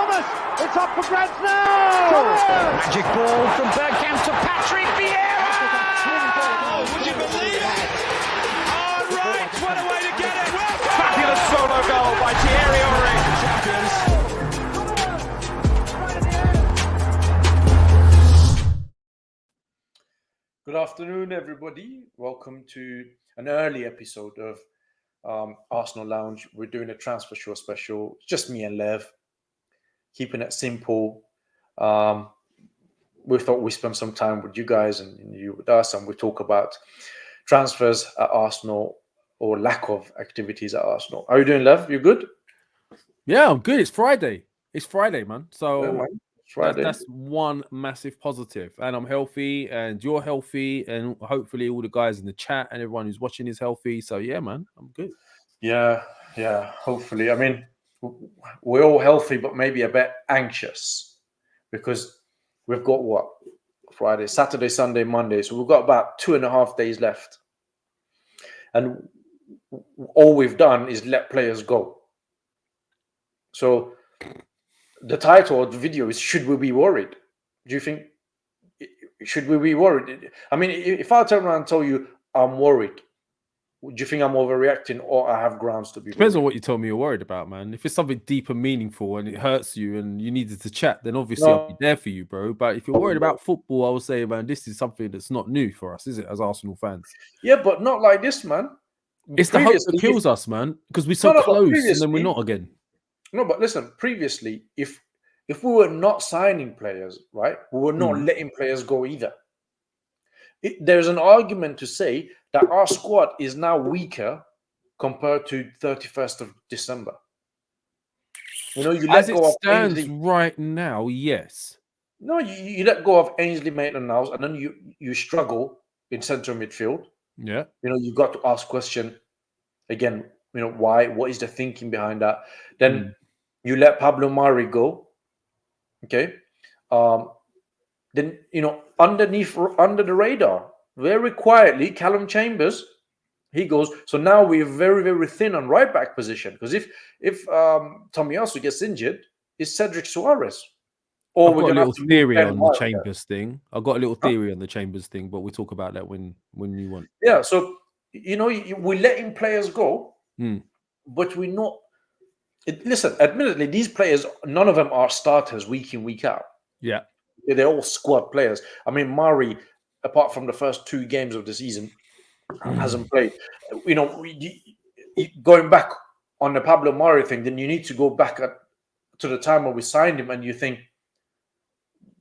Thomas! It's up for grabs now! Thomas! Magic ball from Bergkamp to Patrick Vieira! Oh, would you believe it? Oh, right, what a way to get it! Fabulous solo goal by Thierry Henry. Champions. Good afternoon, everybody. Welcome to an early episode of Arsenal Lounge. We're doing a transfer show special. It's just me and Lev, keeping it simple. We thought we'd spend some time with you guys and you with us, and we talk about transfers at Arsenal or lack of activities at Arsenal. How are you doing, Lev? You good? Yeah, I'm good. It's Friday. It's Friday, man. So Yeah, man. It's Friday. that's one massive positive. And I'm healthy, and you're healthy, and hopefully all the guys in the chat and everyone who's watching is healthy. So yeah, man, I'm good. Yeah. Hopefully. I mean, we're all healthy, but maybe a bit anxious because we've got what? Friday, Saturday, Sunday, Monday. So we've got about 2.5 days left. And all we've done is let players go. So the title of the video is, should we be worried? Do you think, should we be worried? I mean, if I turn around and tell you I'm worried, do you think I'm overreacting or I have grounds to be Depends worried? on what you told me you're worried about, man. If it's something deep and meaningful and it hurts you and you needed to chat, then obviously I'll be there for you, bro. But if you're worried about football, I would say, man, this is something that's not new for us, is it, as Arsenal fans? Yeah, but not like this, man. It's the hope that kills us, man, because we're so close and then we're not again. No, but listen, previously, if we were not signing players, right, we were not letting players go either. There's an argument to say that our squad is now weaker compared to 31st of December. You know, you let As it go of stands Ainsley. right now, yes. No, you let go of Ainsley Maitland-Niles, and then you struggle in centre midfield. Yeah. You know, you got to ask question again. You know, why? What is the thinking behind that? Then you let Pablo Mari go. Okay. Then, you know, under the radar, very quietly, Callum Chambers, he goes. So now we're very, very thin on right back position, because if Tomiyasu gets injured, it's Cedric Suarez. Or I've we're got a going to little theory on the White. Chambers thing. I've got a little theory on the Chambers thing, but we'll talk about that when you want. Yeah. So, you know, we're letting players go, Mm. but we're not. Listen, admittedly, these players, none of them are starters week in, week out. Yeah. They're all squad players. I mean, Murray, apart from the first 2 games of the season, hasn't played. You know, going back on the Pablo Murray thing, then you need to go back to the time when we signed him, and you think,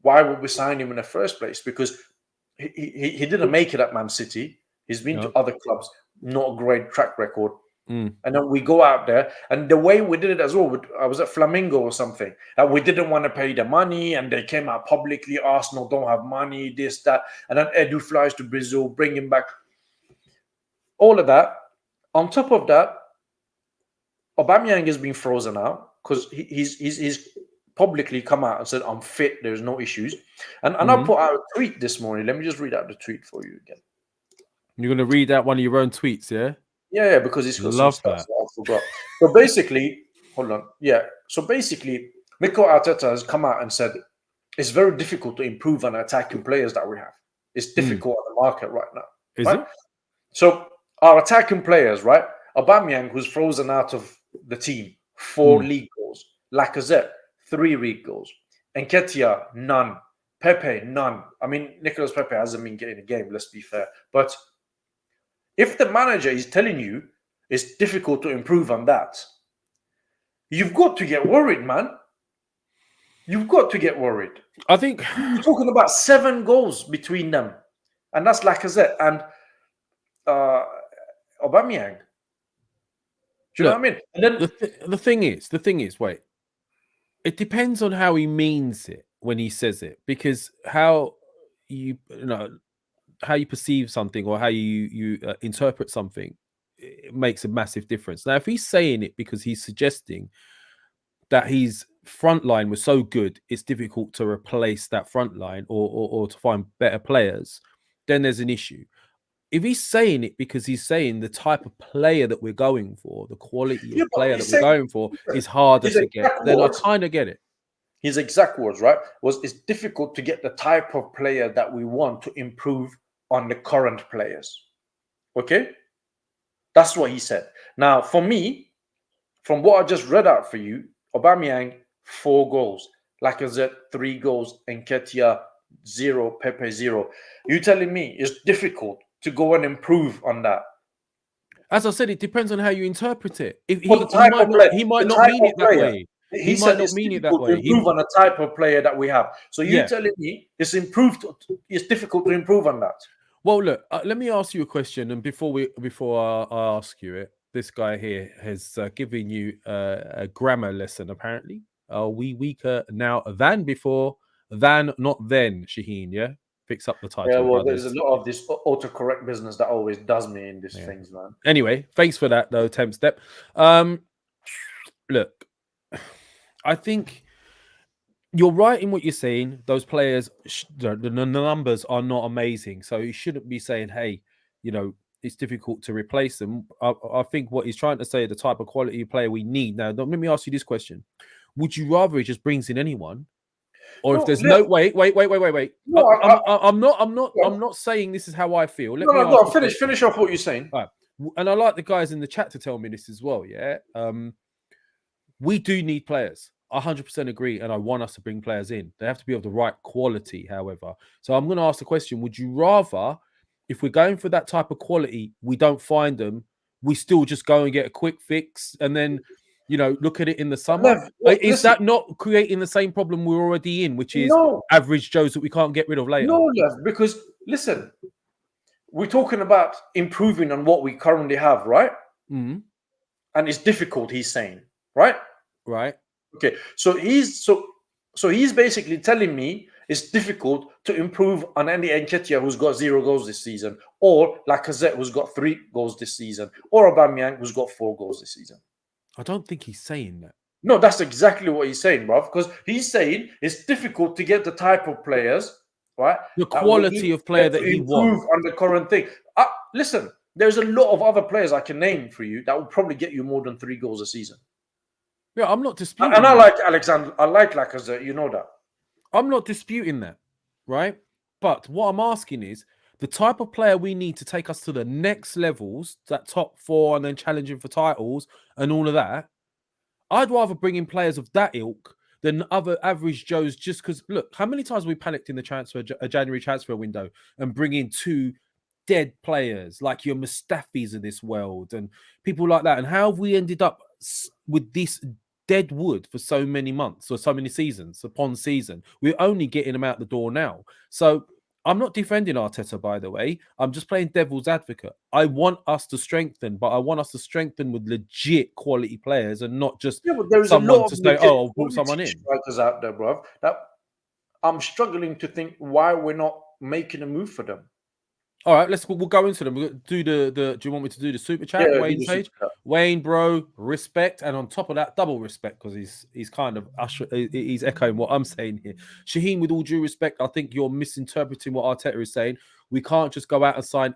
why would we sign him in the first place? Because he didn't make it at Man City. He's been to other clubs, not a great track record. And then we go out there, and the way we did it as well, I was at Flamingo or something, we didn't want to pay the money, and they came out publicly, Arsenal don't have money, this, that, and then Edu flies to Brazil, bring him back. All of that. On top of that, Aubameyang has been frozen out because he's publicly come out and said, I'm fit, there's no issues. And I put out a tweet this morning. Let me just read out the tweet for you again. You're going to read out one of your own tweets, yeah? Yeah, because it's got some Love stuff that. that I forgot. So basically, hold on. Yeah. So basically, Mikel Arteta has come out and said it's very difficult to improve on attacking players that we have. It's difficult on the market right now. Is right? it? So our attacking players, right? Aubameyang, who's frozen out of the team, 4 league goals. Lacazette, 3 league goals. Nketiah, none. Pepe, none. I mean, Nicolas Pepe hasn't been getting a game, let's be fair. But if the manager is telling you it's difficult to improve on that, you've got to get worried, man. You've got to get worried. I think You're talking about 7 goals between them. And that's Lacazette and Aubameyang. Do you know what I mean? And then the thing is, wait. It depends on how he means it when he says it, because how you perceive something or how you interpret something, it makes a massive difference. Now, if he's saying it because he's suggesting that his front line was so good, it's difficult to replace that front line or to find better players, then there's an issue. If he's saying it because he's saying the type of player that we're going for, the quality of player that we're going for is harder to get, then I kind of get it. his exact words, right, was it's difficult to get the type of player that we want to improve on the current players. Okay? That's what he said. Now, for me, from what I just read out for you, Aubameyang, 4 goals. Lacazette, 3 goals. Nketiah, 0. Pepe, 0. You telling me it's difficult to go and improve on that? As I said, it depends on how you interpret it. If For the type of player, he might the not type mean of it that player. way. He might said not it's mean it that difficult to way. improve on the type of player that we have. So you're telling me it's difficult to improve on that? Well, look, let me ask you a question, and before I ask you it, this guy here has given you a grammar lesson. Apparently, are we weaker now than before? Than not then, Shaheen. Yeah, fix up the title. Yeah, well, brothers. there's a lot of this autocorrect business that always does me in these things, man. Anyway, thanks for that, though, Temp Step. Look, I think you're right in what you're saying. Those players, the numbers are not amazing. So you shouldn't be saying, hey, you know, it's difficult to replace them. I think what he's trying to say, the type of quality player we need. Now, let me ask you this question. Would you rather he just brings in anyone? Or if there's wait. No, I'm not saying this is how I feel. Go on, finish off what you're saying. All right. And I like the guys in the chat to tell me this as well. Yeah. We do need players. I 100% agree, and I want us to bring players in. They have to be of the right quality, however. So I'm going to ask the question, would you rather, if we're going for that type of quality, we don't find them, we still just go and get a quick fix and then, you know, look at it in the summer? Is that not creating the same problem we're already in, which is average Joes that we can't get rid of later? No, because, listen, we're talking about improving on what we currently have, right? Mm-hmm. And it's difficult, he's saying, right? Right. Okay, so he's basically telling me it's difficult to improve on Andy Nketiah, who's got 0 goals this season, or Lacazette, who's got 3 goals this season, or Aubameyang, who's got 4 goals this season. I don't think he's saying that. No, that's exactly what he's saying, bruv, because he's saying it's difficult to get the type of players, right? The quality of player that he wants on the current thing. Listen, there's a lot of other players I can name for you that will probably get you more than 3 goals a season. Yeah, I'm not disputing. And I like Alexander. I like Lacazette. You know that. I'm not disputing that, right? But what I'm asking is the type of player we need to take us to the next levels, that top 4, and then challenging for titles and all of that. I'd rather bring in players of that ilk than other average Joes. Just because, look, how many times we panicked in the January transfer window and bring in 2 dead players like your Mustafis of this world and people like that, and how have we ended up with this dead wood for so many months or so many seasons upon season? We're only getting them out the door now. So I'm not defending Arteta, by the way. I'm just playing devil's advocate. I want us to strengthen, but I want us to strengthen with legit quality players and not just someone to say, "Oh, I'll put someone in." Strikers out there, bro. That I'm struggling to think why we're not making a move for them. All right, we'll go into them. We'll do the. Do you want me to do the super chat? Yeah, Wayne Sage, Wayne, bro, respect, and on top of that, double respect because he's kind of he's echoing what I'm saying here. Shaheen, with all due respect, I think you're misinterpreting what Arteta is saying. We can't just go out and sign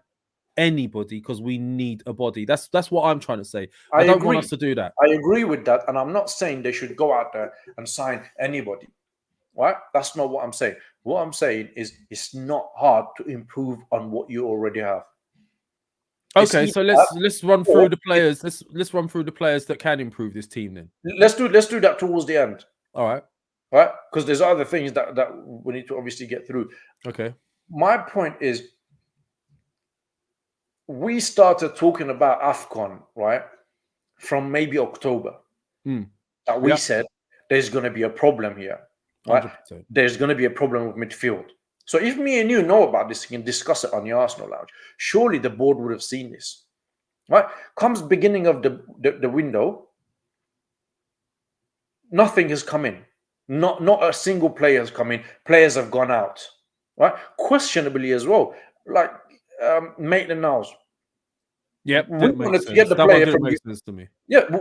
anybody because we need a body. That's what I'm trying to say. I don't want us to do that. I agree with that, and I'm not saying they should go out there and sign anybody. Right? That's not what I'm saying. What I'm saying is it's not hard to improve on what you already have. Okay, so let's run through the players. Let's run through the players that can improve this team then. Let's do that towards the end. All right. Right? Because there's other things that we need to obviously get through. Okay. My point is we started talking about AFCON, right? From maybe October. That we said there's going to be a problem here. Right? 100%. There's going to be a problem with midfield. So if me and you know about this, you can discuss it on the Arsenal Lounge. Surely the board would have seen this. Right? Comes beginning of the window, nothing has come in. Not a single player has come in. Players have gone out. Right? Questionably as well. Like Maitland-Niles. Yep, we wanted to get the player from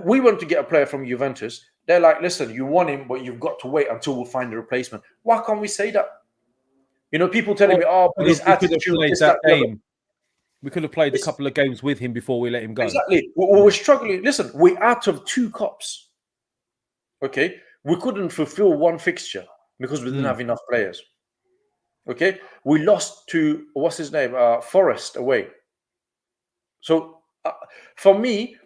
we want to get a player from Juventus. They're like, listen, you want him, but you've got to wait until we find a replacement. Why can't we say that? You know, people telling me, "Oh, but his attitude." We could have played a couple of games with him before we let him go. Exactly. We're struggling. Listen, we're out of 2 cups. Okay, we couldn't fulfill one fixture because we didn't have enough players. Okay, we lost to what's his name, Forest away. So for me,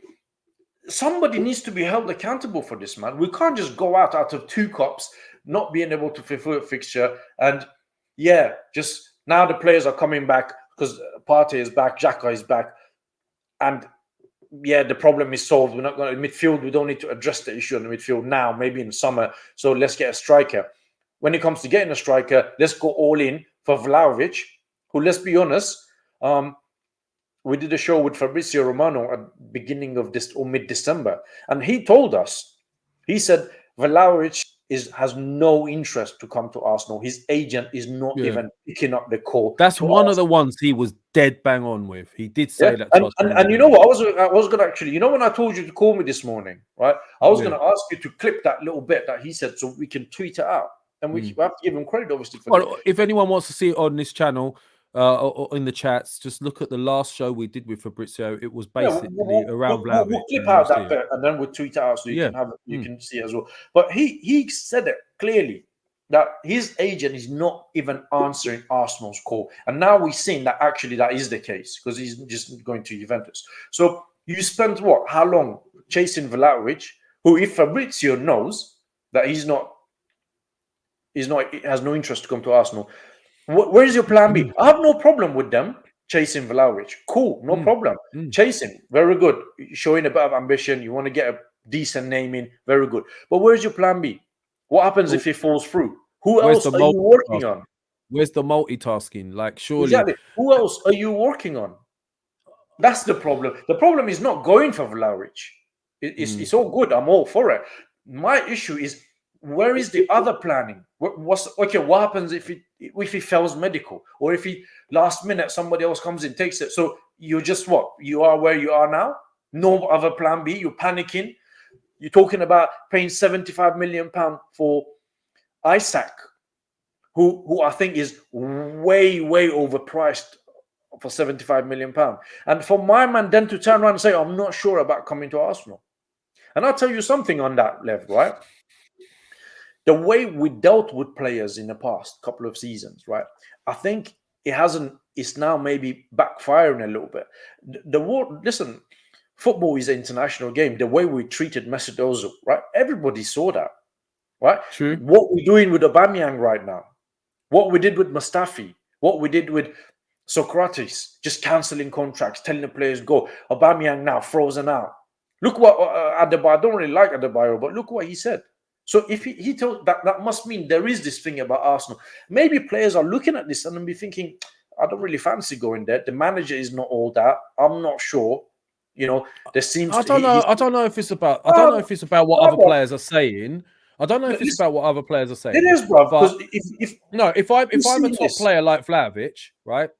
somebody needs to be held accountable for this, man. We can't just go out of 2 cups, not being able to fulfill a fixture, and just now the players are coming back because Partey is back, Xhaka is back, and the problem is solved. We're not going to midfield. We don't need to address the issue in the midfield now, maybe in summer. So let's get a striker. When it comes to getting a striker, let's go all in for Vlahovic, who, let's be honest, we did a show with Fabrizio Romano at the beginning of this or mid-December, and he told us, he said Vlahovic has no interest to come to Arsenal. His agent is not even picking up the call. That's one of the ones he was dead bang on with. He did say that. And you know what? I was going to actually, when I told you to call me this morning, right? I was going to ask you to clip that little bit that he said so we can tweet it out. And we have to give him credit, obviously. For if anyone wants to see it on this channel or in the chats, just look at the last show we did with Fabrizio. It was basically around Vlahovic. We'll clip out that bit and then we'll tweet it out so you can have it, you can see it as well. But he said it clearly that his agent is not even answering Arsenal's call. And now we've seen that actually that is the case because he's just going to Juventus. So you spent how long chasing Vlahovic, who, if Fabrizio knows that he has no interest to come to Arsenal, where is your plan B? I have no problem with them chasing Vlahovic. Cool, no problem. Chase him, very good. Showing a bit of ambition. You want to get a decent name in, very good. But where's your plan B? What happens if he falls through? Who else are you working on? Where's the multitasking? Like, surely. Exactly. Who else are you working on? That's the problem. The problem is not going for Vlahovic. It's all good. I'm all for it. My issue is, where is the other planning? What happens if he fails medical, or if he last minute somebody else comes in, takes it? So you're just you are where you are now. No other plan B. You're panicking. You're talking about paying £75 million for Isaac, who I think is way overpriced for £75 million. And for my man then to turn around and say, I'm not sure about coming to Arsenal. And I'll tell you something on that level, right? The way we dealt with players in the past couple of seasons, right? I think it's now maybe backfiring a little bit. Listen, football is an international game. The way we treated Mesut Ozil, right? Everybody saw that, right? True. What we're doing with Aubameyang right now, what we did with Mustafi, what we did with Socrates, just cancelling contracts, telling the players go. Aubameyang now frozen out. Look what Adebayo, I don't really like Adebayo, but look what he said. So if he told that must mean there is this thing about Arsenal. Maybe players are looking at this and be thinking, I don't really fancy going there. The manager is not all that. I'm not sure. There seems. I don't know if it's about. I don't know if it's about what other players are saying. I don't know if it's about what other players are saying. It is, bro. Because if I'm a top player like Vlahovic, right,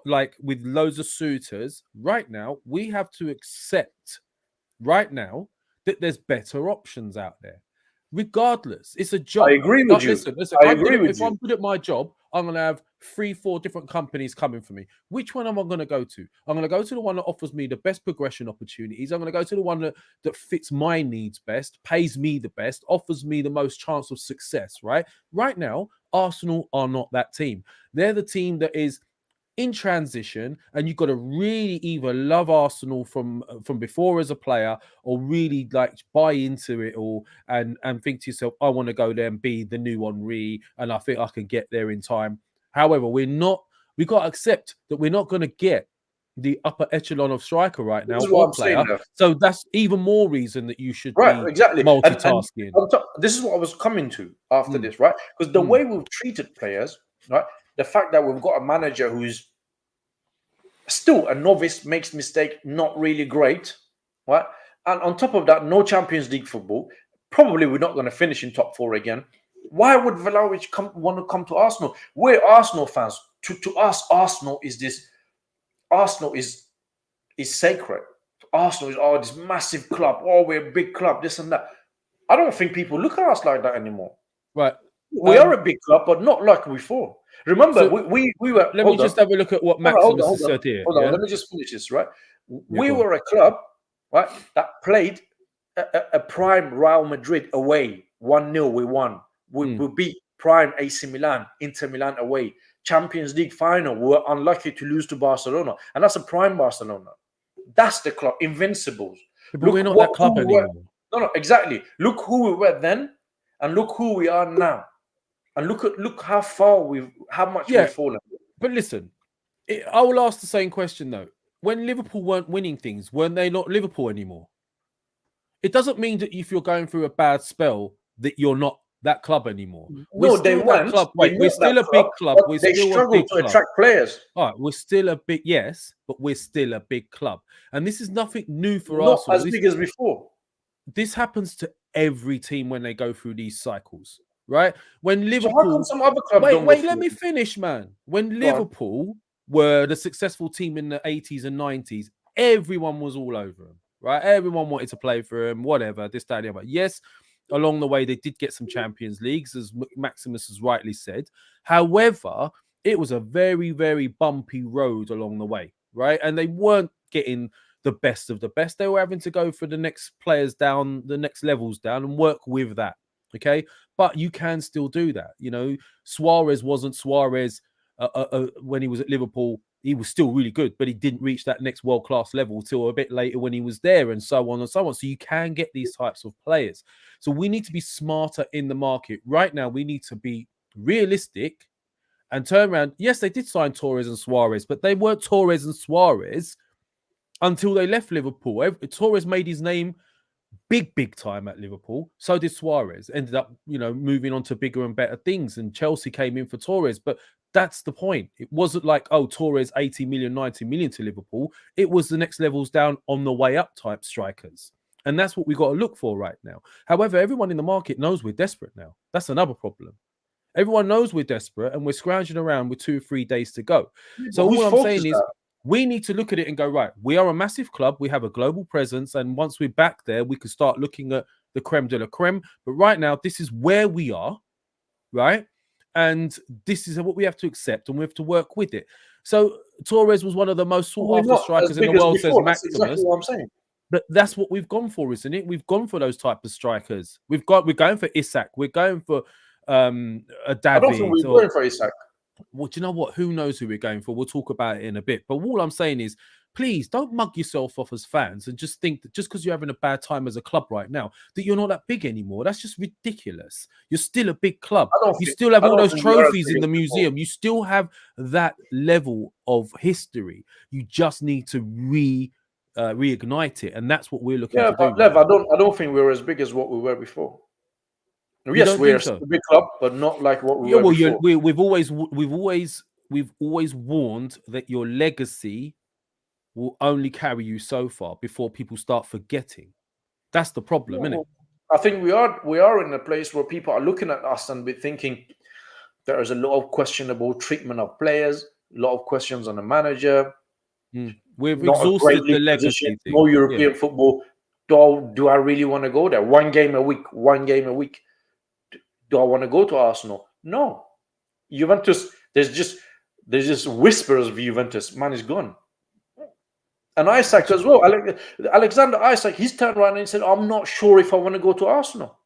like with loads of suitors, right now we have to accept right now that there's better options out there. Regardless, it's a job. I agree with you. Listen, if I'm good at my job, I'm going to have 3-4 different companies coming for me. Which one am I going to go to? I'm going to go to the one that offers me the best progression opportunities. I'm going to go to the one that fits my needs best, pays me the best, offers me the most chance of success, right? Right now, Arsenal are not that team. They're the team that is in transition, and you've got to really either love Arsenal from before as a player, or really like buy into it all and think to yourself, I want to go there and be the new Henry, and I think I can get there in time. However, we've got to accept that we're not going to get the upper echelon of striker right now or player. So that's even more reason that you should be multitasking. And this is what I was coming to after this, right? Because the way we've treated players, right? The fact that we've got a manager who's still a novice, makes mistake, not really great, right? And on top of that, no Champions League football. Probably we're not going to finish in top 4 again. Why would Vlahovic want to come to Arsenal? We're Arsenal fans. To us, Arsenal is sacred. Arsenal is this massive club. We're a big club. This and that. I don't think people look at us like that anymore. Right. We are a big club, but not like before. Remember, we were. Let me just have a look at what Maximus said here. Hold on, let me just finish this, right? We were a club, right, that played a prime Real Madrid away 1-0, we won. We beat prime AC Milan, Inter Milan away. Champions League final, we were unlucky to lose to Barcelona. And that's a prime Barcelona. That's the club, invincibles. But we're not that club anymore. No, exactly. Look who we were then, and look who we are now. And look how far how much we've fallen. But listen, I will ask the same question though. When Liverpool weren't winning things, weren't they not Liverpool anymore? It doesn't mean that if you're going through a bad spell that you're not that club anymore. No, they weren't. We're still a big club. They struggle to attract players. All right, we're still a big, yes, but we're still a big club. And this is nothing new for Not Arsenal. as big as before. This happens to every team when they go through these cycles, right? When Liverpool... So how come some other clubs don't wait, let me finish, man. When Liverpool were the successful team in the 80s and 90s, everyone was all over them, right? Everyone wanted to play for them, whatever, this, that, and the other. Yes, along the way, they did get some Champions Leagues, as Maximus has rightly said. However, it was a very, very bumpy road along the way, right? And they weren't getting the best of the best. They were having to go for the next players down, the next levels down, and work with that, okay? But you can still do that. You know, Suarez wasn't Suarez when he was at Liverpool. He was still really good, but he didn't reach that next world-class level till a bit later when he was there, and so on and so on. So you can get these types of players. So we need to be smarter in the market. Right now, we need to be realistic and turn around. Yes, they did sign Torres and Suarez, but they weren't Torres and Suarez until they left Liverpool. Torres made his name big time at Liverpool. So did Suarez. Ended up, moving on to bigger and better things. And Chelsea came in for Torres, but that's the point. It wasn't like, oh, Torres 80 million, 90 million to Liverpool. It was the next levels down on the way up type strikers. And that's what we got to look for right now. However, everyone in the market knows we're desperate now. That's another problem. Everyone knows we're desperate and we're scrounging around with 2 or 3 days to go. So all I'm saying is we need to look at it and go, right, we are a massive club. We have a global presence. And once we're back there, we can start looking at the creme de la creme. But right now, this is where we are, right? And this is what we have to accept, and we have to work with it. So Torres was one of the most sought-after strikers in the world, says Maximus. That's exactly what I'm saying. But that's what we've gone for, isn't it? We've gone for those type of strikers. We're going for Isak. We're going for a David. I don't think we're going for Isak. Well, do you know what? Who knows who we're going for? We'll talk about it in a bit. But all I'm saying is, please don't mug yourself off as fans and just think that just because you're having a bad time as a club right now, that you're not that big anymore. That's just ridiculous. You're still a big club. You still have all those trophies in the museum. You still have that level of history. You just need to reignite it, and that's what we're looking to do. Yeah, but Lev, I don't think we're as big as what we were before. Yes, we're a big club, but not like what we were before. We've always warned that your legacy will only carry you so far before people start forgetting. That's the problem, isn't it? I think we are in a place where people are looking at us and be thinking there is a lot of questionable treatment of players, a lot of questions on the manager. We've exhausted the legacy thing. No European football. Do I really want to go there? One game a week. Do I want to go to Arsenal? No. Juventus, there's just whispers of Juventus. Man is gone. And Isak as well. Alexander Isak, he's turned around and said, I'm not sure if I want to go to Arsenal.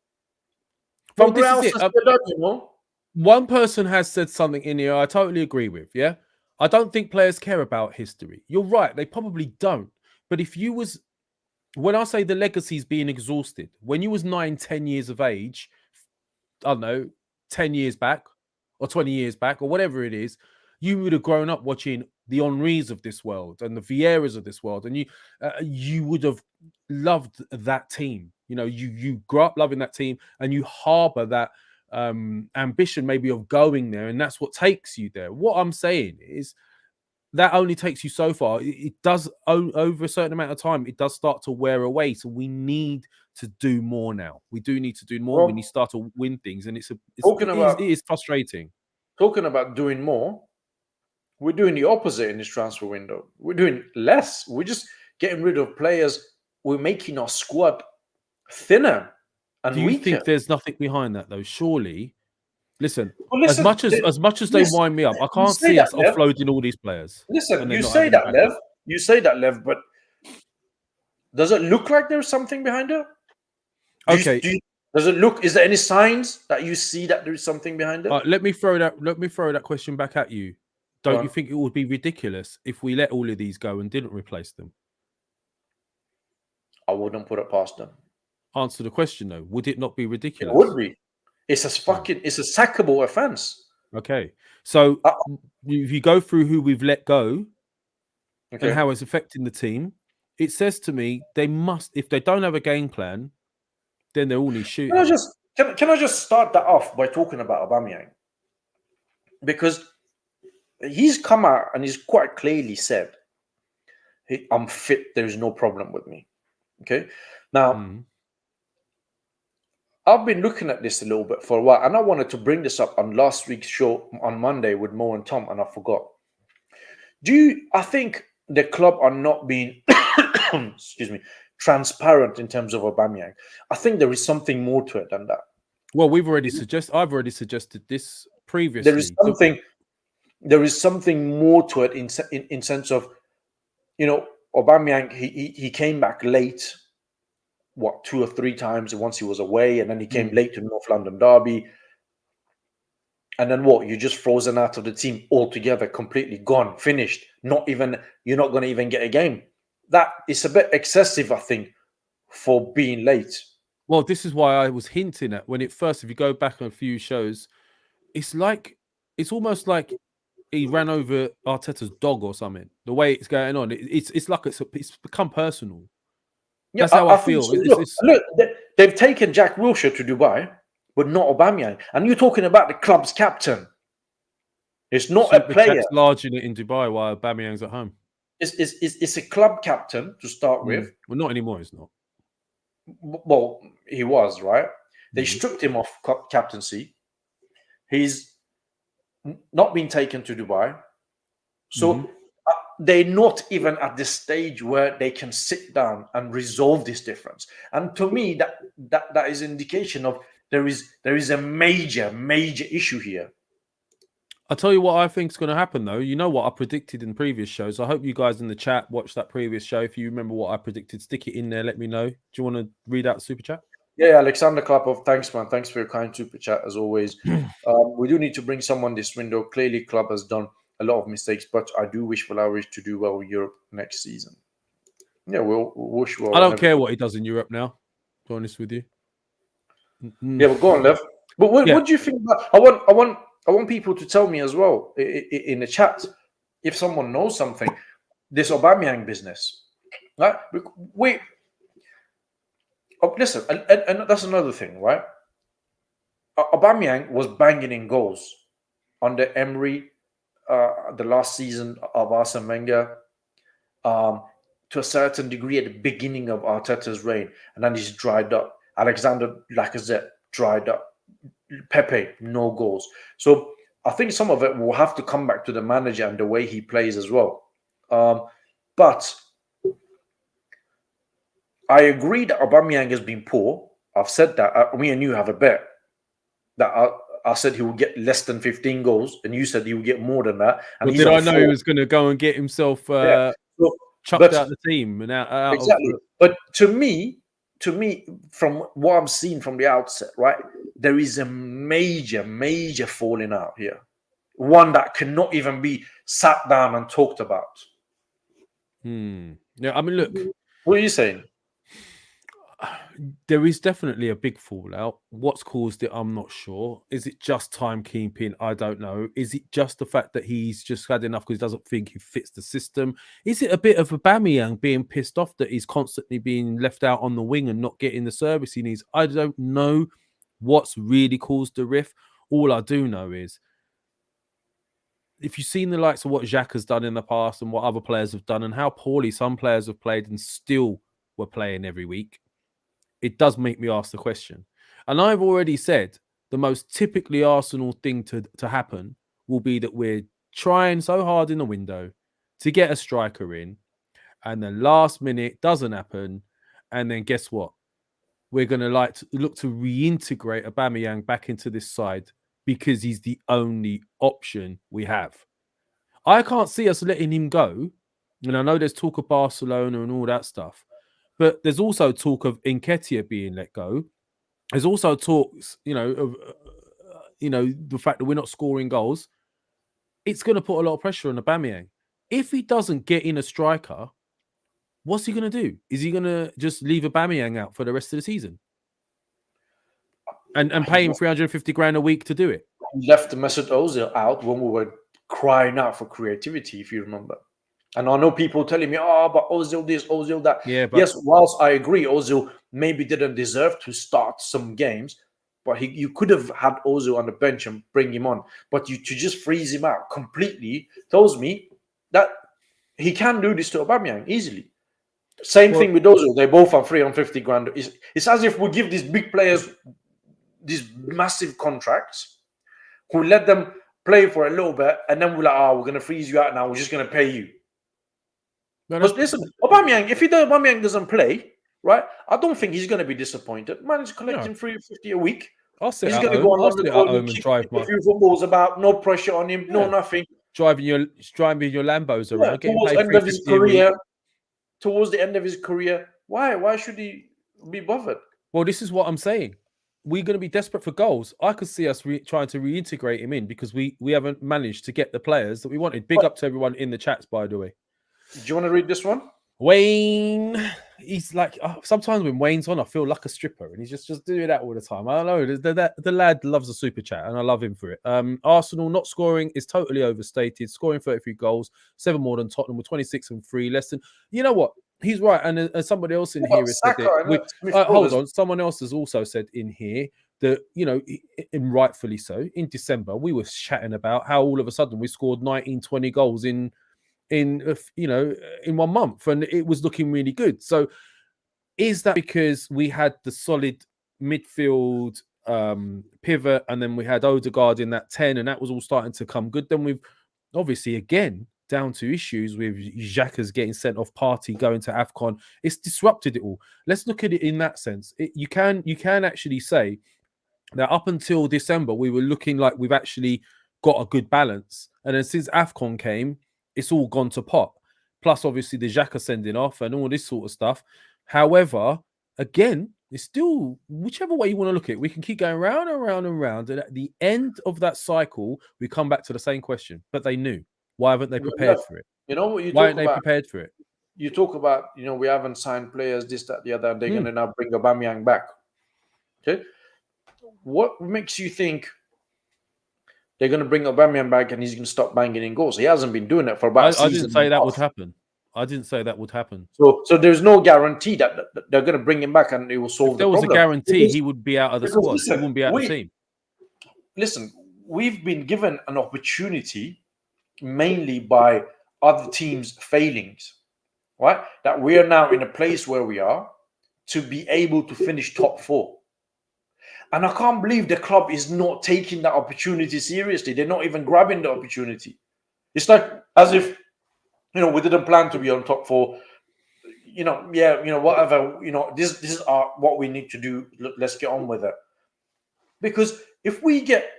Well, this is it. One person has said something in here I totally agree with, yeah? I don't think players care about history. You're right, they probably don't. But when I say the legacy's being exhausted, when you was 9, 10 years of age, I don't know, 10 years back or 20 years back or whatever it is, you would have grown up watching the Henrys of this world and the Vieiras of this world, and you would have loved that team. You grew up loving that team, and you harbor that ambition maybe of going there, and that's what takes you there. What I'm saying is that only takes you so far. It does, over a certain amount of time, it does start to wear away. So we need to do more now. We do need to do more. Well, we need to start to win things, and it is frustrating. Talking about doing more, we're doing the opposite in this transfer window. We're doing less. We're just getting rid of players. We're making our squad thinner and weaker. Do you think there's nothing behind that, though? Surely, listen, as much as they wind me up, I can't see us offloading all these players. Listen, you say that, Lev. You say that, Lev, but does it look like there's something behind it? Okay. Does it look? Is there any signs that you see that there is something behind it? Let me throw that question back at you. Go Don't you on. think it would be ridiculous if we let all of these go and didn't replace them? I wouldn't put it past them. Answer the question though. Would it not be It ridiculous? would be. It's a sackable offense. Okay. So Uh, if you go through who we've let go Okay. and how it's affecting the team, it says to me they must, if they don't have a game plan, then they all need shooting. Can I just start that off by talking about Aubameyang? Because he's come out and he's quite clearly said, hey, I'm fit, there's no problem with me. Okay. Now, I've been looking at this a little bit for a while, and I wanted to bring this up on last week's show on Monday with Mo and Tom, and I forgot. I think the club are not being excuse me, transparent in terms of Aubameyang? I think there is something more to it than that. Well, I've already suggested this previously. There is something more to it in sense of, Aubameyang, he came back late, 2 or 3 times once he was away, and then he came late to North London Derby. And then you're just frozen out of the team altogether, completely gone, finished. You're not going to even get a game. That is a bit excessive, I think, for being late. Well, this is why I was hinting at if you go back on a few shows, it's almost like he ran over Arteta's dog or something. The way it's going on, it's like it's become personal. That's how I feel. Look, they've taken Jack Wilshere to Dubai, but not Aubameyang. And you're talking about the club's captain. It's not a player. Jack's large in Dubai while Aubameyang's at home. It's a club captain to start with. Well, not anymore. It's not. Well, he was, right? They stripped him off captaincy. He's not been taken to Dubai. So they're not even at the stage where they can sit down and resolve this difference. And to me, that is an indication of there is a major issue here. I'll tell you what I think is going to happen, though. You know what I predicted in previous shows. I hope you guys in the chat watched that previous show. If you remember what I predicted, stick it in there. Let me know. Do you want to read out the super chat? Yeah, Alexander Klapov, thanks, man. Thanks for your kind super chat, as always. We do need to bring someone this window. Clearly, club has done a lot of mistakes, but I do wish Vlahovic to do well in Europe next season. Yeah, we'll wish well. I don't care what he does in Europe now, to be honest with you. Yeah, but go on, Lev. But what do you think about... I want people to tell me as well in the chat if someone knows something. This Aubameyang business, right? Listen, and that's another thing, right? Aubameyang was banging in goals under Emery, the last season of Arsene Wenger, to a certain degree at the beginning of Arteta's reign, and then he's dried up. Alexander Lacazette dried up. Pepe, no goals. So I think some of it will have to come back to the manager and the way he plays as well. But I agree that Aubameyang has been poor. I've said that. Me and you have a bet that I said he will get less than 15 goals, and you said he will get more than that. And did I know he was going to go and get himself chucked out the team? Exactly. But to me, from what I'm seeing from the outset, right, there is a major falling out here. One that cannot even be sat down and talked about. Yeah, I mean, look. What are you saying? There is definitely a big fallout. What's caused it, I'm not sure. Is it just timekeeping? I don't know. Is it just the fact that he's just had enough because he doesn't think he fits the system? Is it a bit of Aubameyang being pissed off that he's constantly being left out on the wing and not getting the service he needs? I don't know what's really caused the rift. All I do know is if you've seen the likes of what Xhaka has done in the past and what other players have done and how poorly some players have played and still were playing every week, it does make me ask the question. And I've already said the most typically Arsenal thing to happen will be that we're trying so hard in the window to get a striker in, and the last minute doesn't happen. And then guess what? We're going to look to reintegrate Aubameyang back into this side because he's the only option we have. I can't see us letting him go. And I know there's talk of Barcelona and all that stuff. But there's also talk of Nketiah being let go. There's also talks, of the fact that we're not scoring goals. It's going to put a lot of pressure on Aubameyang. If he doesn't get in a striker, what's he going to do? Is he going to just leave Aubameyang out for the rest of the season and pay him 350 grand a week to do it? He left Mesut Ozil out when we were crying out for creativity, if you remember. And I know people telling me, but Ozil this, Ozil that. Yeah, but yes, whilst I agree, Ozil maybe didn't deserve to start some games, but you could have had Ozil on the bench and bring him on. But to just freeze him out completely tells me that he can do this to Aubameyang easily. Same thing with Ozil. They both are 350 grand. It's as if we give these big players these massive contracts, who let them play for a little bit, and then we're like, we're going to freeze you out now. We're just going to pay you. But listen, Aubameyang, if Aubameyang doesn't play, right, I don't think he's going to be disappointed. Man is collecting 350 a week. He's going to go on the home and drive a few footballs about, no pressure on him, no nothing. Driving your Lambos around, getting towards paid the end of his career. Towards the end of his career, why should he be bothered? Well, this is what I'm saying. We're going to be desperate for goals. I could see us trying to reintegrate him in because we haven't managed to get the players that we wanted. Big up to everyone in the chats, by the way. Do you want to read this one? Wayne, he's like, sometimes when Wayne's on, I feel like a stripper, and he's just doing that all the time. I don't know. The lad loves a super chat, and I love him for it. Arsenal not scoring is totally overstated. Scoring 33 goals, 7 more than Tottenham with 26 and 3 less than. You know what? He's right, and somebody else in here has said it. Hold on, someone else has also said in here that and rightfully so. In December, we were chatting about how all of a sudden we scored 19, 20 goals in 1 month, and it was looking really good. So, is that because we had the solid midfield pivot, and then we had Odegaard in that 10, and that was all starting to come good? Then we've obviously again down to issues with Xhaka's getting sent off, Partey going to AFCON. It's disrupted it all. Let's look at it in that sense. You can actually say that up until December, we were looking like we've actually got a good balance. And then since AFCON came, it's all gone to pot. Plus, obviously, the Xhaka sending off and all this sort of stuff. However, again, it's still, whichever way you want to look at it, we can keep going round and round and round. And at the end of that cycle, we come back to the same question. But they knew. Why haven't they prepared for it? You know what you Why talk aren't they about? prepared for it? You talk about, we haven't signed players, this, that, the other, and they're going to now bring Aubameyang back. Okay? What makes you think they're going to bring Aubameyang back and he's going to stop banging in goals? He hasn't been doing it for about a season. I didn't say that would happen. I didn't say that would happen. So there's no guarantee that they're going to bring him back and it will solve the problem. If there was a guarantee, he would be out of the squad. He wouldn't be out of the team. Listen, we've been given an opportunity mainly by other teams' failings, right? That we are now in a place where we are to be able to finish top 4. And I can't believe the club is not taking that opportunity seriously. They're not even grabbing the opportunity. It's like as if, we didn't plan to be on top 4. Whatever, this is what we need to do. Let's get on with it. Because if we get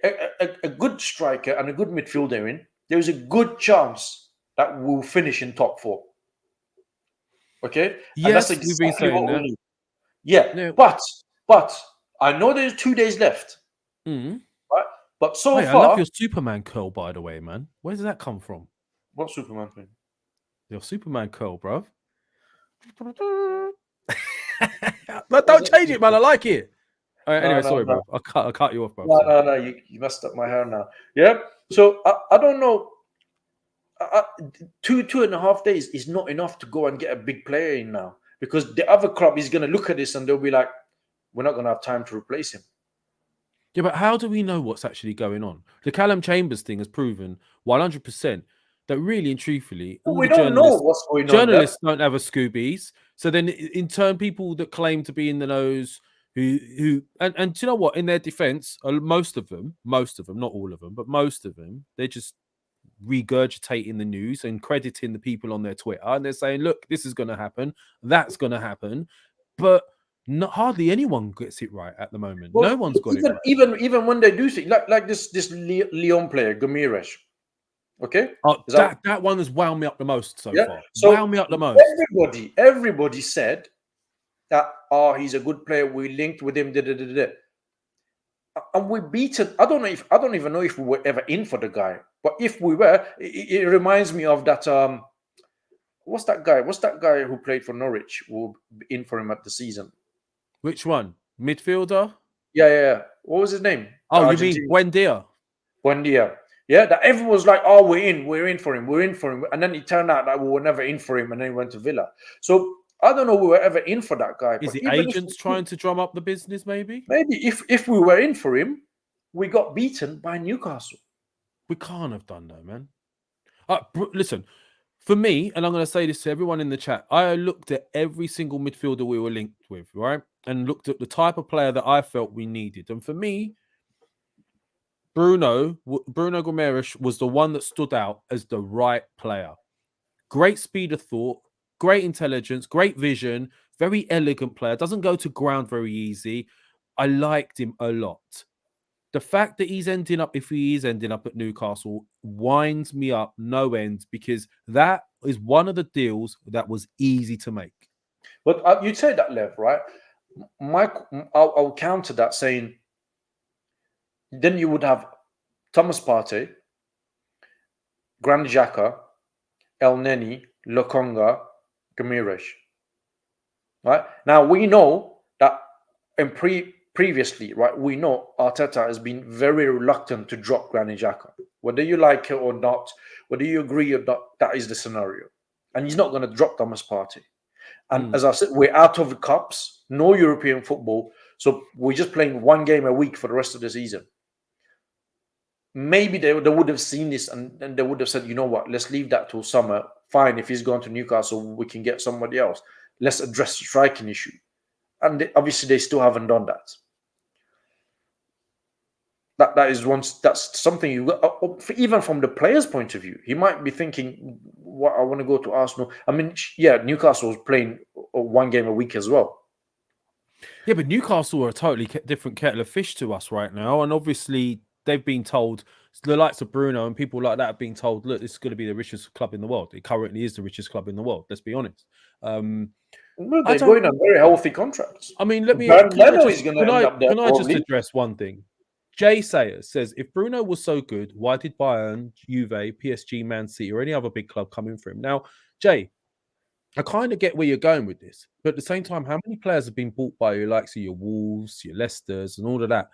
a good striker and a good midfielder in, there's a good chance that we'll finish in top 4. Okay? Yes, and that's exactly we've been saying that. Yeah, but I know there's 2 days left. Mm-hmm. Right? But so Wait, far... I love your Superman curl, by the way, man. Where does that come from? What Superman thing? Your Superman curl, bro. But don't change it, man. I like it. All right, anyway, sorry, bro. I cut you off, bro. No. You messed up my hair now. Yeah? So, I don't know. 2.5 days is not enough to go and get a big player in now. Because the other club is going to look at this and they'll be like, we're not going to have time to replace him. Yeah, but how do we know what's actually going on? The Callum Chambers thing has proven 100% that really and truthfully, we don't know what's going on. Journalists don't have a Scoobies. So then, in turn, people that claim to be in the knows, and do you know what? In their defense, most of them, not all of them, but most of them, they're just regurgitating the news and crediting the people on their Twitter, and they're saying, "Look, this is going to happen, that's going to happen," but hardly anyone gets it right at the moment. Well, no one's got it right. Even when they do see, like this Lyon player, Gomires. Okay, that one has wound me up the most so far. So wound me up the most. Everybody said that he's a good player. We linked with him. and we beaten. I don't even know if we were ever in for the guy, but if we were, it reminds me of that. What's that guy? What's that guy who played for Norwich? Who be in for him at the season? Which one? Midfielder? Yeah. What was his name? Oh, you mean Buendia? Buendia. Yeah, that everyone was like, "Oh, we're in for him," and then it turned out that we were never in for him, and then he went to Villa. So I don't know we were ever in for that guy. Is but the agents trying to drum up the business? Maybe if we were in for him, we got beaten by Newcastle. We can't have done that, man. Listen, for me, and I'm going to say this to everyone in the chat, I looked at every single midfielder we were linked with, right? And looked at the type of player that I felt we needed. And for me, Bruno Guimaraes was the one that stood out as the right player. Great speed of thought, great intelligence, great vision, very elegant player. Doesn't go to ground very easy. I liked him a lot. The fact that if he is ending up at Newcastle, winds me up no end, because that is one of the deals that was easy to make. But you'd say that, Lev, right? I'll counter that saying, then you would have Thomas Partey, Granit Xhaka, El Neni, Lokonga, Guimaraes. Right? Now, we know that previously, right, we know Arteta has been very reluctant to drop Granit Xhaka. Whether you like it or not, whether you agree or not, that is the scenario. And he's not going to drop Thomas Partey. And as I said, we're out of the cups, no European football. So we're just playing one game a week for the rest of the season. Maybe they would have seen this and they would have said, you know what, let's leave that till summer. Fine, if he's gone to Newcastle, we can get somebody else. Let's address the striking issue. And obviously they still haven't done that. That's something even from the player's point of view, he might be thinking, "What, I want to go to Arsenal." I mean, yeah, Newcastle was playing one game a week as well. Yeah, but Newcastle are a totally different kettle of fish to us right now, and obviously they've been told, the likes of Bruno and people like that have been told, look, this is going to be the richest club in the world. It currently is the richest club in the world. Let's be honest. They're going on very healthy contracts. I mean, can I just address one thing? Jay Sayers says, if Bruno was so good, why did Bayern, Juve, PSG, Man City, or any other big club come in for him? Now, Jay, I kind of get where you're going with this, but at the same time, how many players have been bought by your likes of your Wolves, your Leicesters, and all of that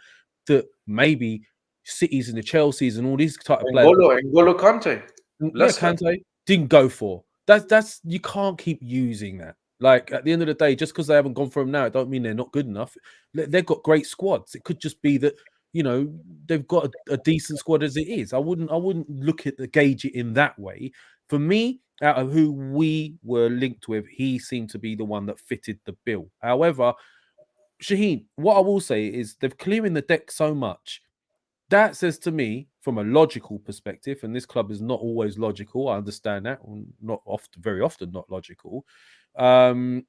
maybe Cities and the Chelseas and all these type of players? N'Golo Kante. Kante didn't go for. That's you can't keep using that. Like, at the end of the day, just because they haven't gone for him now, it don't mean they're not good enough. They've got great squads. It could just be that, you know, they've got a decent squad as it is. I wouldn't look at the gauge it in that way. For me, out of who we were linked with, he seemed to be the one that fitted the bill. However, Shaheen, what I will say is they're clearing the deck so much. That says to me, from a logical perspective, and this club is not always logical, I understand that, very often not logical. But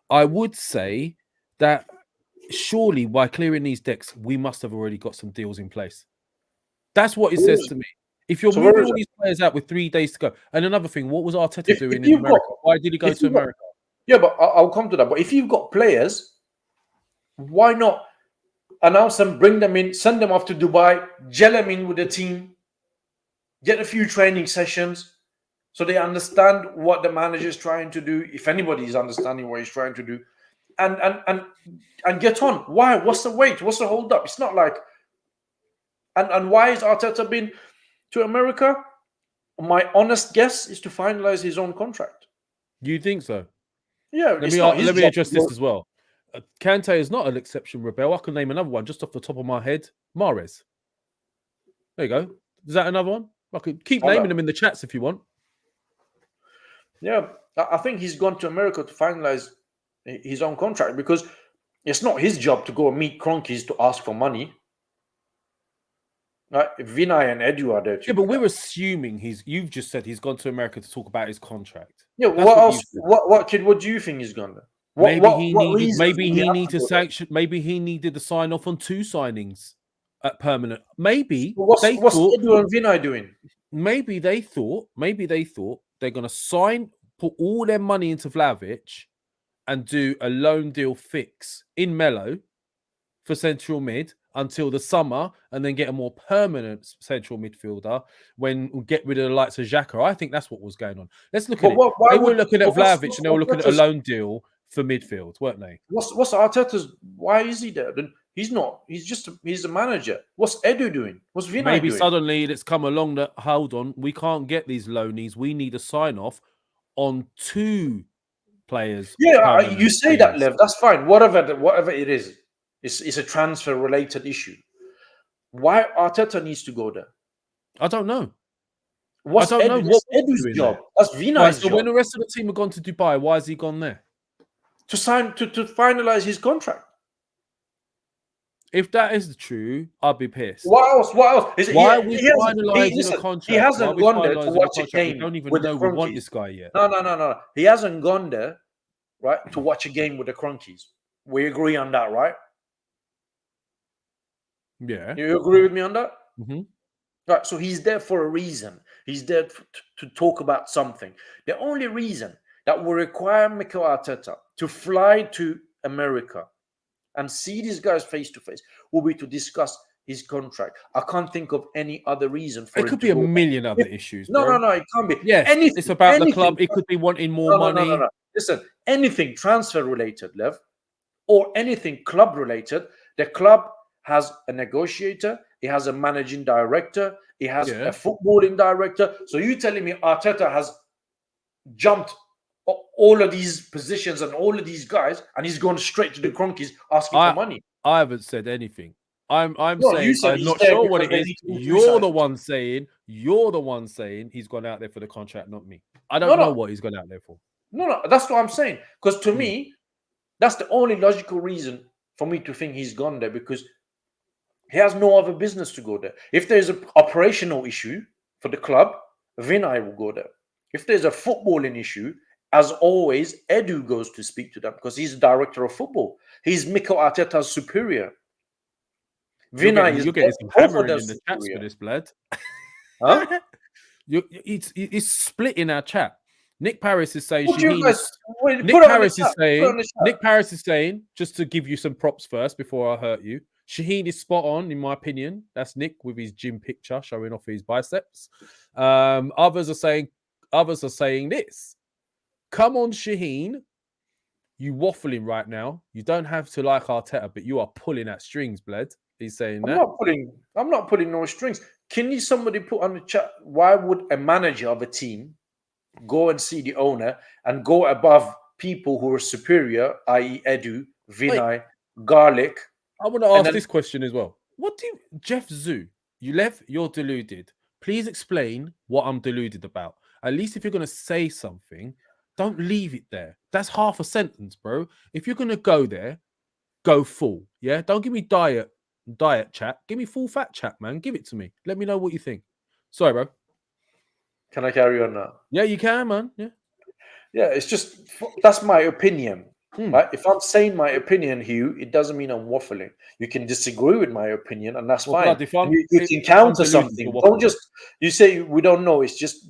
I would say that surely by clearing these decks, we must have already got some deals in place. That's what it says to me. If you're moving all these players out with 3 days to go, and another thing, what was Arteta doing in America? Why did he go to America? Yeah, but I'll come to that. But if you've got players, why not announce them, bring them in, send them off to Dubai, gel them in with the team, get a few training sessions so they understand what the manager is trying to do, if anybody is understanding what he's trying to do, and get on. Why? What's the wait? What's the hold up? It's not like... And why is Arteta been to America? My honest guess is to finalize his own contract. You think so? Yeah. Let me address this as well. Kante is not an exception, Rebel. I can name another one just off the top of my head. Mahrez. There you go. Is that another one? I could keep naming them in the chats if you want. Yeah, I think he's gone to America to finalize his own contract because it's not his job to go and meet Cronkies to ask for money. Vinay and Edu are there too. Yeah, but we're assuming you've just said he's gone to America to talk about his contract. Yeah, what else? What do you think he's gone there? Maybe he needed to sign off on 2 signings at permanent. Maybe what's Edu and Vinay doing? Maybe they thought they're going to put all their money into Vlahovic and do a loan deal fix in Melo for central mid until the summer and then get a more permanent central midfielder when we get rid of the likes of Xhaka. I think that's what was going on. Let's look at it. They were looking at Vlahovic and they were looking at a loan deal for midfield, weren't they? What's Arteta's? Why is he there? Then he's not. He's a manager. What's Edu doing? What's Vinay Maybe doing? suddenly it's come along that, hold on, we can't get these loanies. We need a sign off on 2 players. Yeah, you say that, Lev. That's fine. Whatever it is, it's a transfer related issue. Why Arteta needs to go there? I don't know. I don't know what Edu's job. There. That's Vinay's job. When the rest of the team have gone to Dubai, why has he gone there? To finalize his contract. If that is true, I'll be pissed. What else? Is it? Why are we finalising a contract? He hasn't gone there to watch a game. We don't even with know the we want this guy yet. No. He hasn't gone there, right, to watch a game with the Cronkies. We agree on that, right? Yeah. You agree with me on that? Mm-hmm. Right. So he's there for a reason. He's there to talk about something. The only reason that will require Mikel Arteta to fly to America and see these guys face to face will be to discuss his contract. I can't think of any other reason for it. It could be a million other issues. No, bro. it can't be. Yeah, it's about the club. It could be wanting more money. No. Listen, anything transfer related, Lev, or anything club related, the club has a negotiator, it has a managing director, it has a footballing director. So you telling me Arteta has jumped all of these positions and all of these guys, and he's gone straight to the Cronkies asking for money? I haven't said anything. I'm saying I'm not sure what it is. You're the one saying he's gone out there for the contract, not me. I don't know what he's gone out there for. No, that's what I'm saying. Because to me, that's the only logical reason for me to think he's gone there, because he has no other business to go there. If there's an operational issue for the club, Vinay will go there. If there's a footballing issue, as always, Edu goes to speak to them because he's the director of football. He's Mikel Arteta's superior. Vinay you're getting some hammering in the chats for this, blood. Huh? It's split in our chat. Nick Paris is saying Nick Paris is saying, just to give you some props first before I hurt you, Shaheen is spot on, in my opinion. That's Nick with his gym picture showing off his biceps. Others are saying this. Come on, Shaheen. You waffling right now. You don't have to like Arteta, but you are pulling at strings, bled. He's saying that. I'm not pulling no strings. Can somebody put on the chat, why would a manager of a team go and see the owner and go above people who are superior, i.e. Edu, Vinay, Garlic? I want to ask this question as well. Jeff Zoo, you're deluded. Please explain what I'm deluded about. At least if you're going to say something, don't leave it there. That's half a sentence, bro. If you're going to go there, go full. Yeah? Don't give me diet chat. Give me full fat chat, man. Give it to me. Let me know what you think. Sorry, bro. Can I carry on now? Yeah, you can, man. Yeah. Yeah, it's just, that's my opinion. Right? If I'm saying my opinion, Hugh, it doesn't mean I'm waffling. You can disagree with my opinion, and that's fine. You can counter something. Don't just, you say we don't know. It's just,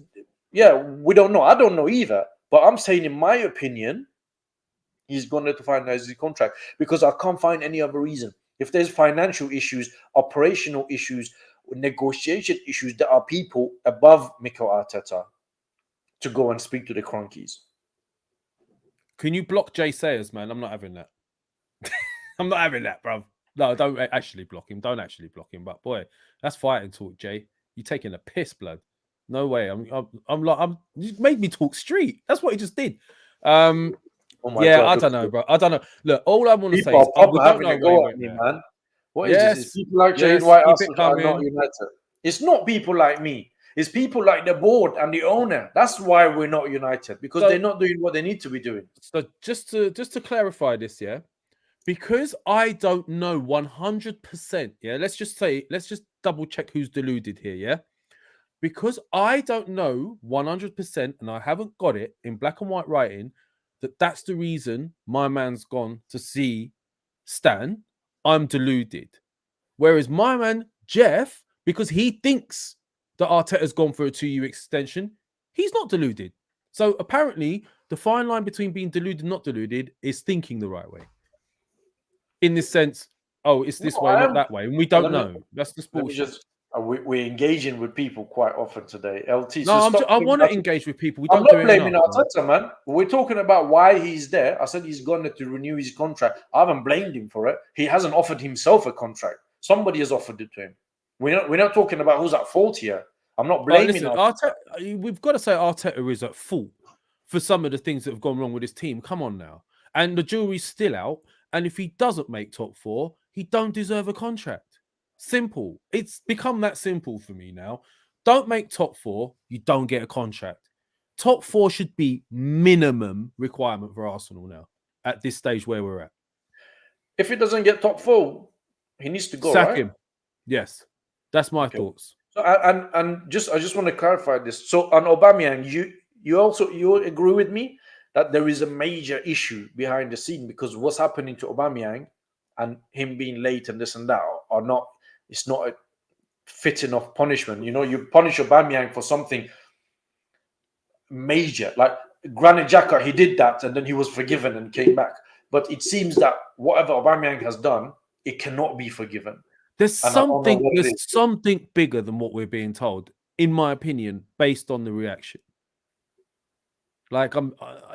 we don't know. I don't know either. But I'm saying, in my opinion, he's going to finalize his contract because I can't find any other reason. If there's financial issues, operational issues, negotiation issues, there are people above Mikel Arteta to go and speak to the Cronkies. Can you block Jay Sayers, man? I'm not having that. I'm not having that, bro. No, don't actually block him. Don't actually block him. But boy, that's fighting talk, Jay. You're taking a piss, blood. No way. You made me talk street. That's what he just did. God, I don't know, bro. I don't know. Look, all I want to say is we don't know go at me, man. What is this? It's people like Jay White are not united. It's not people like me. It's people like the board and the owner. That's why we're not united, because they're not doing what they need to be doing. So just to clarify this, yeah, because I don't know 100%. Yeah, let's just double check who's deluded here. Yeah, because I don't know 100%, and I haven't got it in black and white writing that's the reason my man's gone to see Stan. I'm deluded. Whereas my man Jeff, because he thinks that Arteta's gone for a 2-year extension, he's not deluded. So apparently, the fine line between being deluded and not deluded is thinking the right way. In this sense, oh, it's this No, way, I not am. that way, and we don't Let me, know. That's the let me bullshit. just. We're engaging with people quite often today. LT. No, So stop. I want to engage with people. We I'm don't do not it blaming enough. Man. Arteta, man. We're talking about why he's there. I said he's gone to renew his contract. I haven't blamed him for it. He hasn't offered himself a contract. Somebody has offered it to him. We're not talking about who's at fault here. I'm not blaming Listen, Arteta. we've got to say Arteta is at fault for some of the things that have gone wrong with his team. Come on now. And the jury's still out. And if he doesn't make top 4, he don't deserve a contract. Simple. It's become that simple for me now. Don't make top 4, you don't get a contract. Top 4 should be minimum requirement for Arsenal now at this stage where we're at. If he doesn't get top 4, he needs to go. Sack right? him. Yes, that's my thoughts. So I just want to clarify this. So on Aubameyang, you agree with me that there is a major issue behind the scene, because what's happening to Aubameyang and him being late and this and that are not. It's not a fit enough punishment. You know, you punish Aubameyang for something major, like Granit Xhaka. He did that, and then he was forgiven and came back. But it seems that whatever Aubameyang has done, it cannot be forgiven. There's something bigger than what we're being told, in my opinion, based on the reaction. Like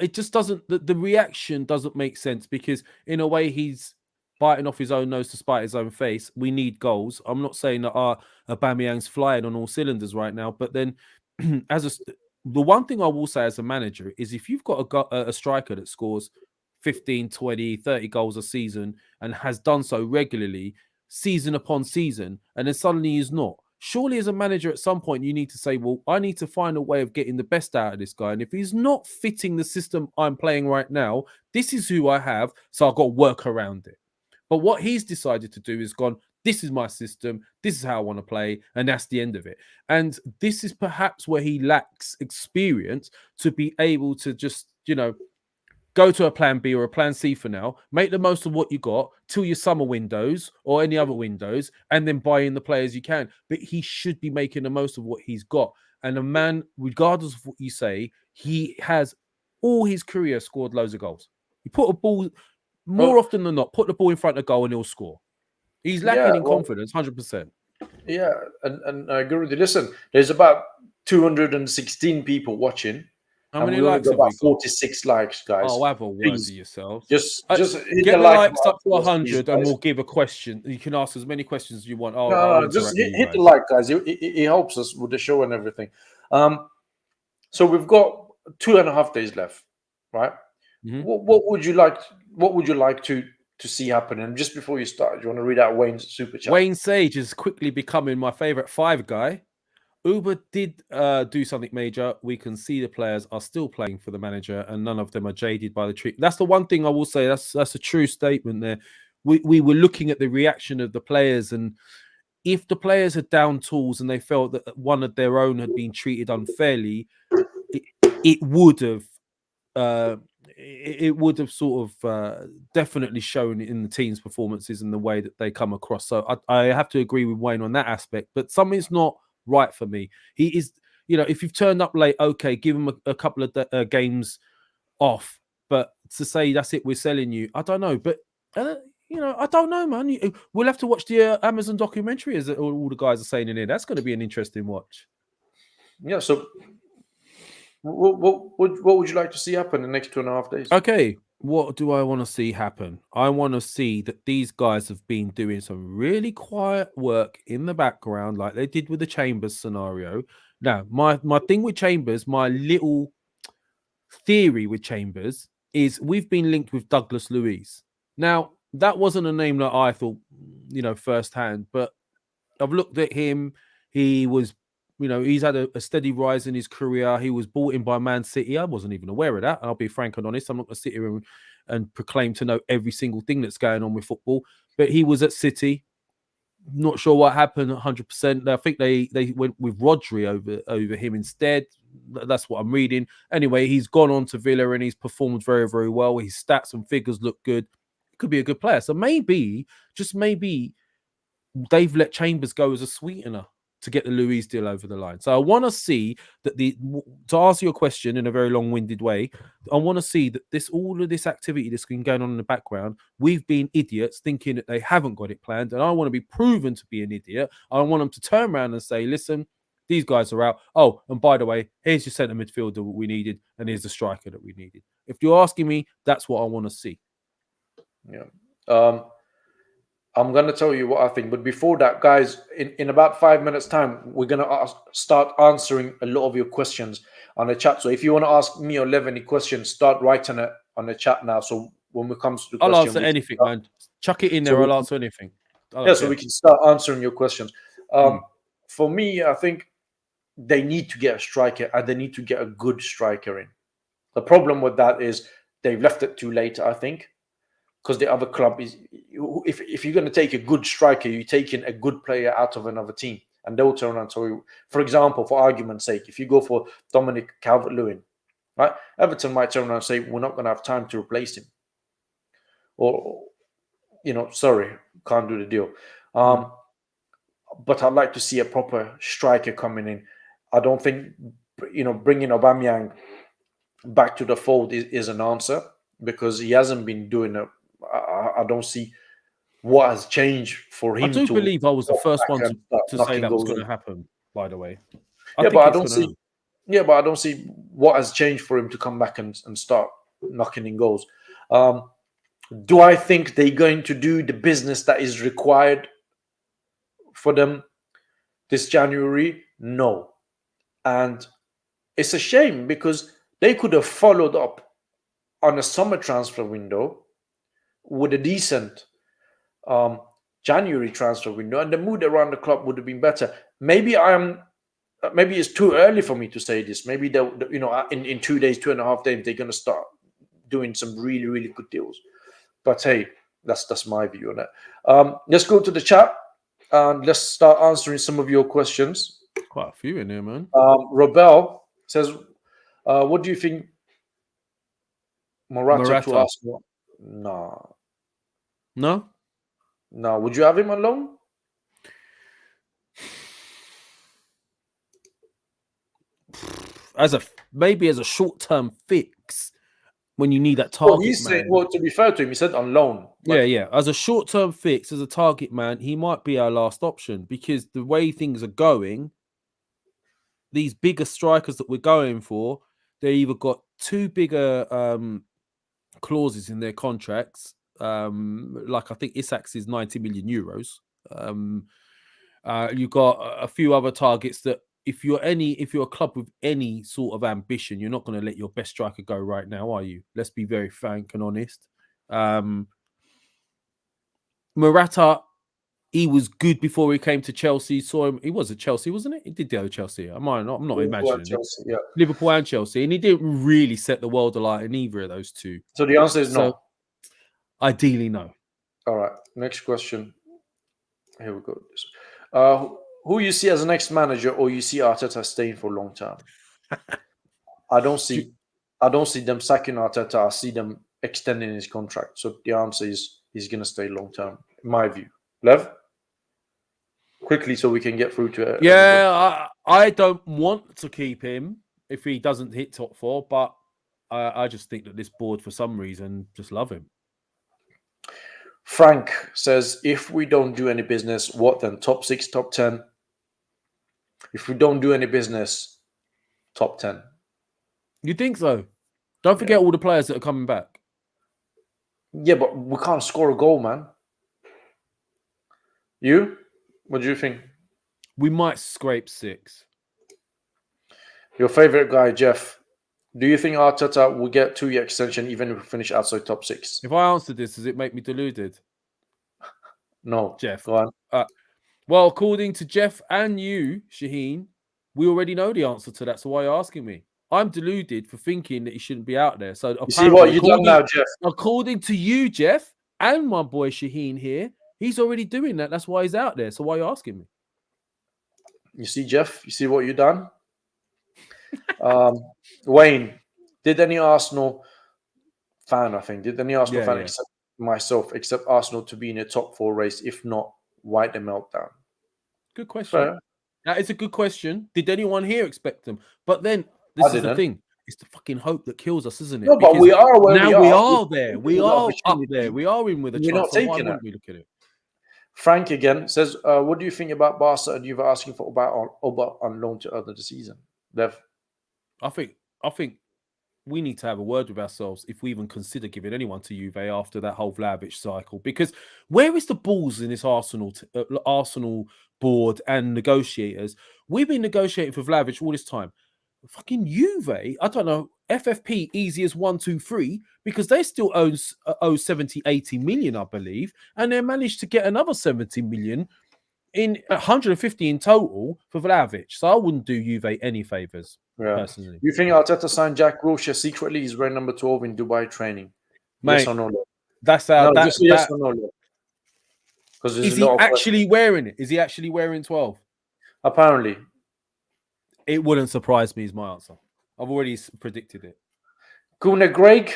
it just doesn't. The reaction doesn't make sense, because in a way he's biting off his own nose to spite his own face. We need goals. I'm not saying that Aubameyang's flying on all cylinders right now, but then the one thing I will say as a manager is, if you've got a striker that scores 15, 20, 30 goals a season and has done so regularly, season upon season, and then suddenly he's not, surely as a manager at some point you need to say, well, I need to find a way of getting the best out of this guy. And if he's not fitting the system I'm playing right now, this is who I have, so I've got to work around it. But what he's decided to do is gone, this is my system, this is how I want to play, and that's the end of it. And this is perhaps where he lacks experience to be able to just, go to a plan B or a plan C for now, make the most of what you got till your summer windows or any other windows, and then buy in the players you can. But he should be making the most of what he's got. And a man, regardless of what you say, he has all his career scored loads of goals. You put a ball, more often than not, put the ball in front of goal and he'll score. He's lacking in confidence, 100%. Yeah, and I agree with you. Listen, there's about 216 people watching. How many likes have we got? 46 likes, guys. Oh, have a word to yourselves. Just hit get the likes up to 100 please, and we'll give a question. You can ask as many questions as you want. Just hit the like, guys. It helps us with the show and everything. So we've got 2.5 days left, right? Mm-hmm. What would you like to see happen? And just before you start, do you want to read out Wayne's super chat? Wayne Sage is quickly becoming my favorite 5 guy. Uber did do something major. We can see the players are still playing for the manager, and none of them are jaded by the treatment. That's the one thing I will say. That's a true statement there. We were looking at the reaction of the players, and if the players had down tools and they felt that one of their own had been treated unfairly, it would have sort of definitely shown in the team's performances and the way that they come across. So I have to agree with Wayne on that aspect, but something's not right for me. He is, if you've turned up late, okay, give him a couple of games off, but to say that's it, we're selling you, I don't know. But I don't know, man. We'll have to watch the Amazon documentary, as all the guys are saying in here. That's going to be an interesting watch. Yeah. So what would you like to see happen in the next 2.5 days? Okay, what do I want to see happen? I want to see that these guys have been doing some really quiet work in the background, like they did with the Chambers scenario. Now, my thing with Chambers, my little theory with Chambers, is we've been linked with Douglas Luiz. Now, that wasn't a name that I thought, firsthand, but I've looked at him. He was, he's had a steady rise in his career. He was bought in by Man City. I wasn't even aware of that. I'll be frank and honest. I'm not going to sit here and proclaim to know every single thing that's going on with football. But he was at City. Not sure what happened 100%. I think they went with Rodri over him instead. That's what I'm reading. Anyway, he's gone on to Villa and he's performed very, very well. His stats and figures look good. Could be a good player. So maybe, just maybe, they've let Chambers go as a sweetener. to get the Luis deal over the line. So I want to see that to answer your question in a very long-winded way, I want to see that all of this activity that's been going on in the background, we've been idiots thinking that they haven't got it planned, and I want to be proven to be an idiot. I want them to turn around and say, listen, these guys are out. Oh, and by the way, here's your centre midfielder we needed, and here's the striker that we needed. If you're asking me, that's what I want to see. Yeah. I'm going to tell you what I think. But before that, guys, in about 5 minutes' time, we're going to start answering a lot of your questions on the chat. So if you want to ask me or Lev any questions, start writing it on the chat now. So when we come to the question, I'll answer anything, man. Chuck it in there. I'll answer anything. So we can start answering your questions. For me, I think they need to get a striker, and they need to get a good striker in. The problem with that is they've left it too late, I think. Because the other club is, if you're going to take a good striker, you're taking a good player out of another team, and they'll turn around and tell you, for example, for argument's sake, if you go for Dominic Calvert-Lewin, right? Everton might turn around and say, we're not going to have time to replace him. Or, sorry, can't do the deal. But I'd like to see a proper striker coming in. I don't think, bringing Aubameyang back to the fold is an answer, because he hasn't been doing it. I don't see what has changed for him. I do believe I was the first one to say that was going to happen, by the way. But I don't see what has changed for him to come back and start knocking in goals. Do I think they're going to do the business that is required for them this January? No. And it's a shame, because they could have followed up on a summer transfer window with a decent January transfer window, and the mood around the club would have been better. Maybe it's too early for me to say this. Maybe in 2 days, 2.5 days, they're going to start doing some really, really good deals. But hey, that's my view on it. Let's go to the chat and let's start answering some of your questions. Quite a few in there, man. Robel says, what do you think Morata to Arsenal? No. Would you have him on loan? Maybe as a short-term fix when you need that target. To be fair to him, he said on loan. Yeah. As a short-term fix, as a target man, he might be our last option, because the way things are going, these bigger strikers that we're going for, they either got too bigger clauses in their contracts. Like I think Isak's is 90 million euros. You've got a few other targets that if you're a club with any sort of ambition, you're not going to let your best striker go right now, are you? Let's be very frank and honest. Morata, he was good before he came to Chelsea. Saw him. He was at Chelsea, wasn't it? He did go to Chelsea. I'm not imagining Chelsea, it. Liverpool and Chelsea, and he didn't really set the world alight in either of those two. So the answer is no. Ideally, no. All right. Next question. Here we go. Who you see as the next manager, or you see Arteta staying for long term? I don't see them sacking Arteta. I see them extending his contract. So the answer is he's going to stay long term, in my view. Lev? Quickly, so we can get through to it. Yeah, I don't want to keep him if he doesn't hit top four, but I just think that this board, for some reason, just love him. Frank says, if we don't do any business, what then? Top 6, top 10? If we don't do any business, top 10. You think so? Don't forget all the players that are coming back. Yeah, but we can't score a goal, man. You? What do you think? We might scrape 6. Your favorite guy, Jeff. Do you think Arteta will get 2-year extension even if we finish outside top 6? If I answer this, does it make me deluded? No. Jeff. Go on. Well, according to Jeff and you, Shaheen, we already know the answer to that. So why are you asking me? I'm deluded for thinking that he shouldn't be out there. So you see what you've done now, Jeff? According to you, Jeff, and my boy Shaheen here, he's already doing that. That's why he's out there. So why are you asking me? You see, Jeff? You see what you've done? Wayne, did any Arsenal fan, except myself, accept Arsenal to be in a top 4 race? If not, why the meltdown? Good question. That is a good question. Did anyone here expect them? But then this is the didn't. thing. It's the fucking hope that kills us, isn't it? No, but Because we are where now we we are. are there. We With are up opportunity. there. We are in with a We're not chance. So why taking wouldn't it. we look at it? Frank again says, "What do you think about Barca and Juve asking for Oba on loan to other the season?" Dev. I think we need to have a word with ourselves if we even consider giving anyone to Juve after that whole Vlahovic cycle. Because where is the balls in this Arsenal board and negotiators? We've been negotiating for Vlahovic all this time. Fucking Juve, I don't know, FFP easy as 1, 2, 3, because they still owe 70, 80 million, I believe, and they managed to get another 70 million in 150 in total for Vlahovic. So I wouldn't do Juve any favours, personally. You think Arteta signed Jack Wilshere secretly? He's wearing number 12 in Dubai training. Mate, yes or no? That's how. No, just yes or no. Because is he actually wearing it? Is he actually wearing 12? Apparently. It wouldn't surprise me is my answer. I've already predicted it. Kuna Greg,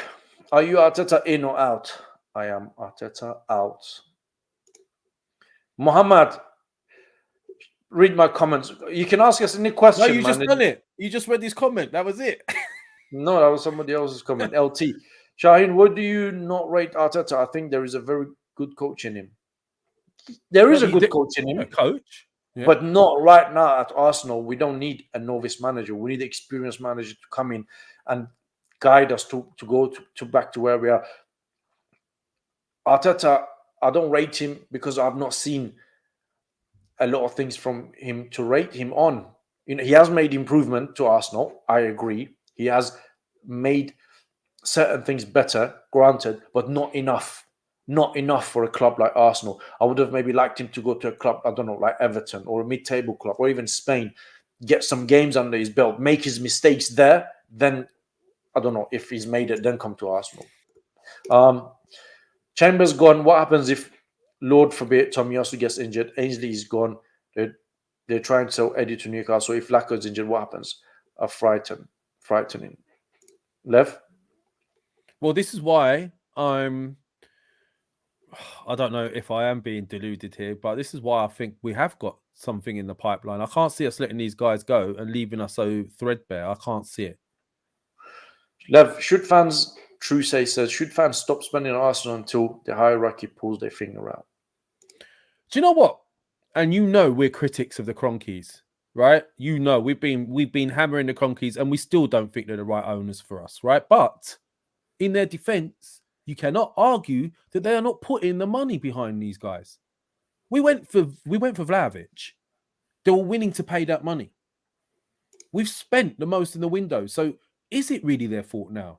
are you Arteta in or out? I am Arteta out. Mohammed, read my comments. You can ask us any question. No, you just done it. You just read this comment. That was it. No, that was somebody else's comment. LT. Shaheen, what do you not rate Arteta? I think there is a very good coach in him. There is a good coach in him. A coach? Yeah. But not right now at Arsenal. We don't need a novice manager. We need an experienced manager to come in and guide us to go to back to where we are. Arteta, I don't rate him because I've not seen a lot of things from him to rate him on. You know, he has made improvement to Arsenal. I agree. He has made certain things better, granted, but not enough. Not enough for a club like Arsenal. I would have maybe liked him to go to a club, I don't know, like Everton or a mid-table club or even Spain, get some games under his belt, make his mistakes there, then I don't know if he's made it, then come to Arsenal. Chambers gone. What happens if, Lord forbid, Tomiyasu gets injured? Ainsley is gone. They're trying to sell Eddie to Newcastle. If Lacko is injured, what happens? Frightening. Lev? Well, this is why I don't know if I am being deluded here, but this is why I think we have got something in the pipeline. I can't see us letting these guys go and leaving us so threadbare. I can't see it. Lev, says, should fans stop spending on Arsenal until the hierarchy pulls their finger out? Do you know what? And you know we're critics of the Cronkies, right? You know we've been hammering the Cronkies and we still don't think they're the right owners for us, right? But in their defense, you cannot argue that they are not putting the money behind these guys. We went for Vlahovic. They were willing to pay that money. We've spent the most in the window. So is it really their fault now?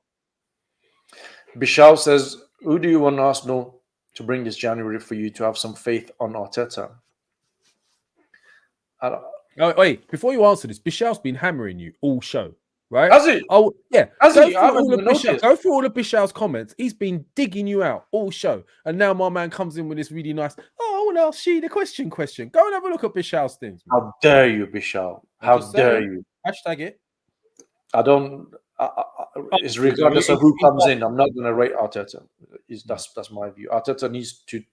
Bishal says, who do you want Arsenal to bring this January for you to have some faith on Arteta? Oh, wait, before you answer this, Bishal's been hammering you all show. Right? Has he? Oh, yeah. Has he? Go through all of Bishal's comments. He's been digging you out all show. And now my man comes in with this really nice, I want to ask you the question. Go and have a look at Bishal's things. How dare you, Bishal? How dare you? Hashtag it. I don't... it's regardless of who comes in. I'm not going to rate Arteta. That's my view. Arteta needs to...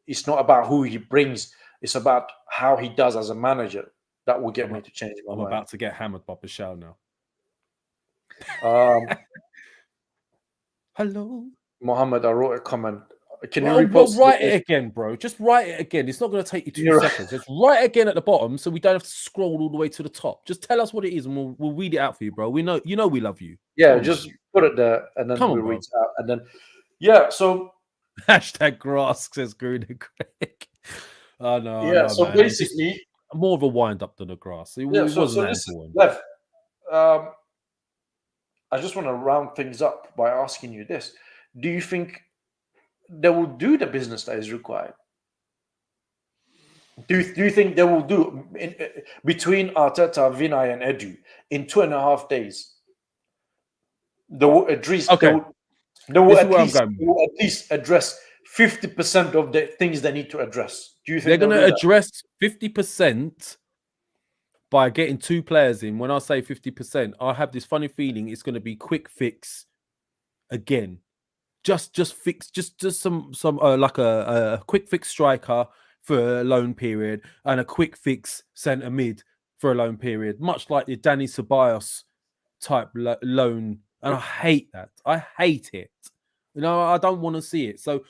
It's not about who he brings. It's about how he does as a manager. That will get me to change my mind. I'm about to get hammered by Bishal now. Hello, Mohammed. I wrote a comment. Can you repost? Write it again, bro. Just write it again. It's not going to take you 2 seconds. Just write it again at the bottom, so we don't have to scroll all the way to the top. Just tell us what it is, and we'll read it out for you, bro. We know, we love you. Yeah, just put it there, and then we'll read it out, and then So hashtag grass says Gruner Greg. Oh no. Yeah. So man. Basically, more of a wind up than a grass. It wasn't that important. Lev, I just want to round things up by asking you this. Do you think they will do the business that is required? Do you think they will do between Arteta, Vinay, and Edu in 2.5 days? They will address. Okay. They will at least address 50% of the things they need to address. Do you think they're going to address 50%? By getting 2 players in? When I say 50%, I have this funny feeling it's going to be quick fix again. Just fix, just some like a quick fix striker, for a loan period and a quick fix centre mid for a loan period, much like the Danny Ceballos type loan. And I hate that. I hate it. I don't want to see it. So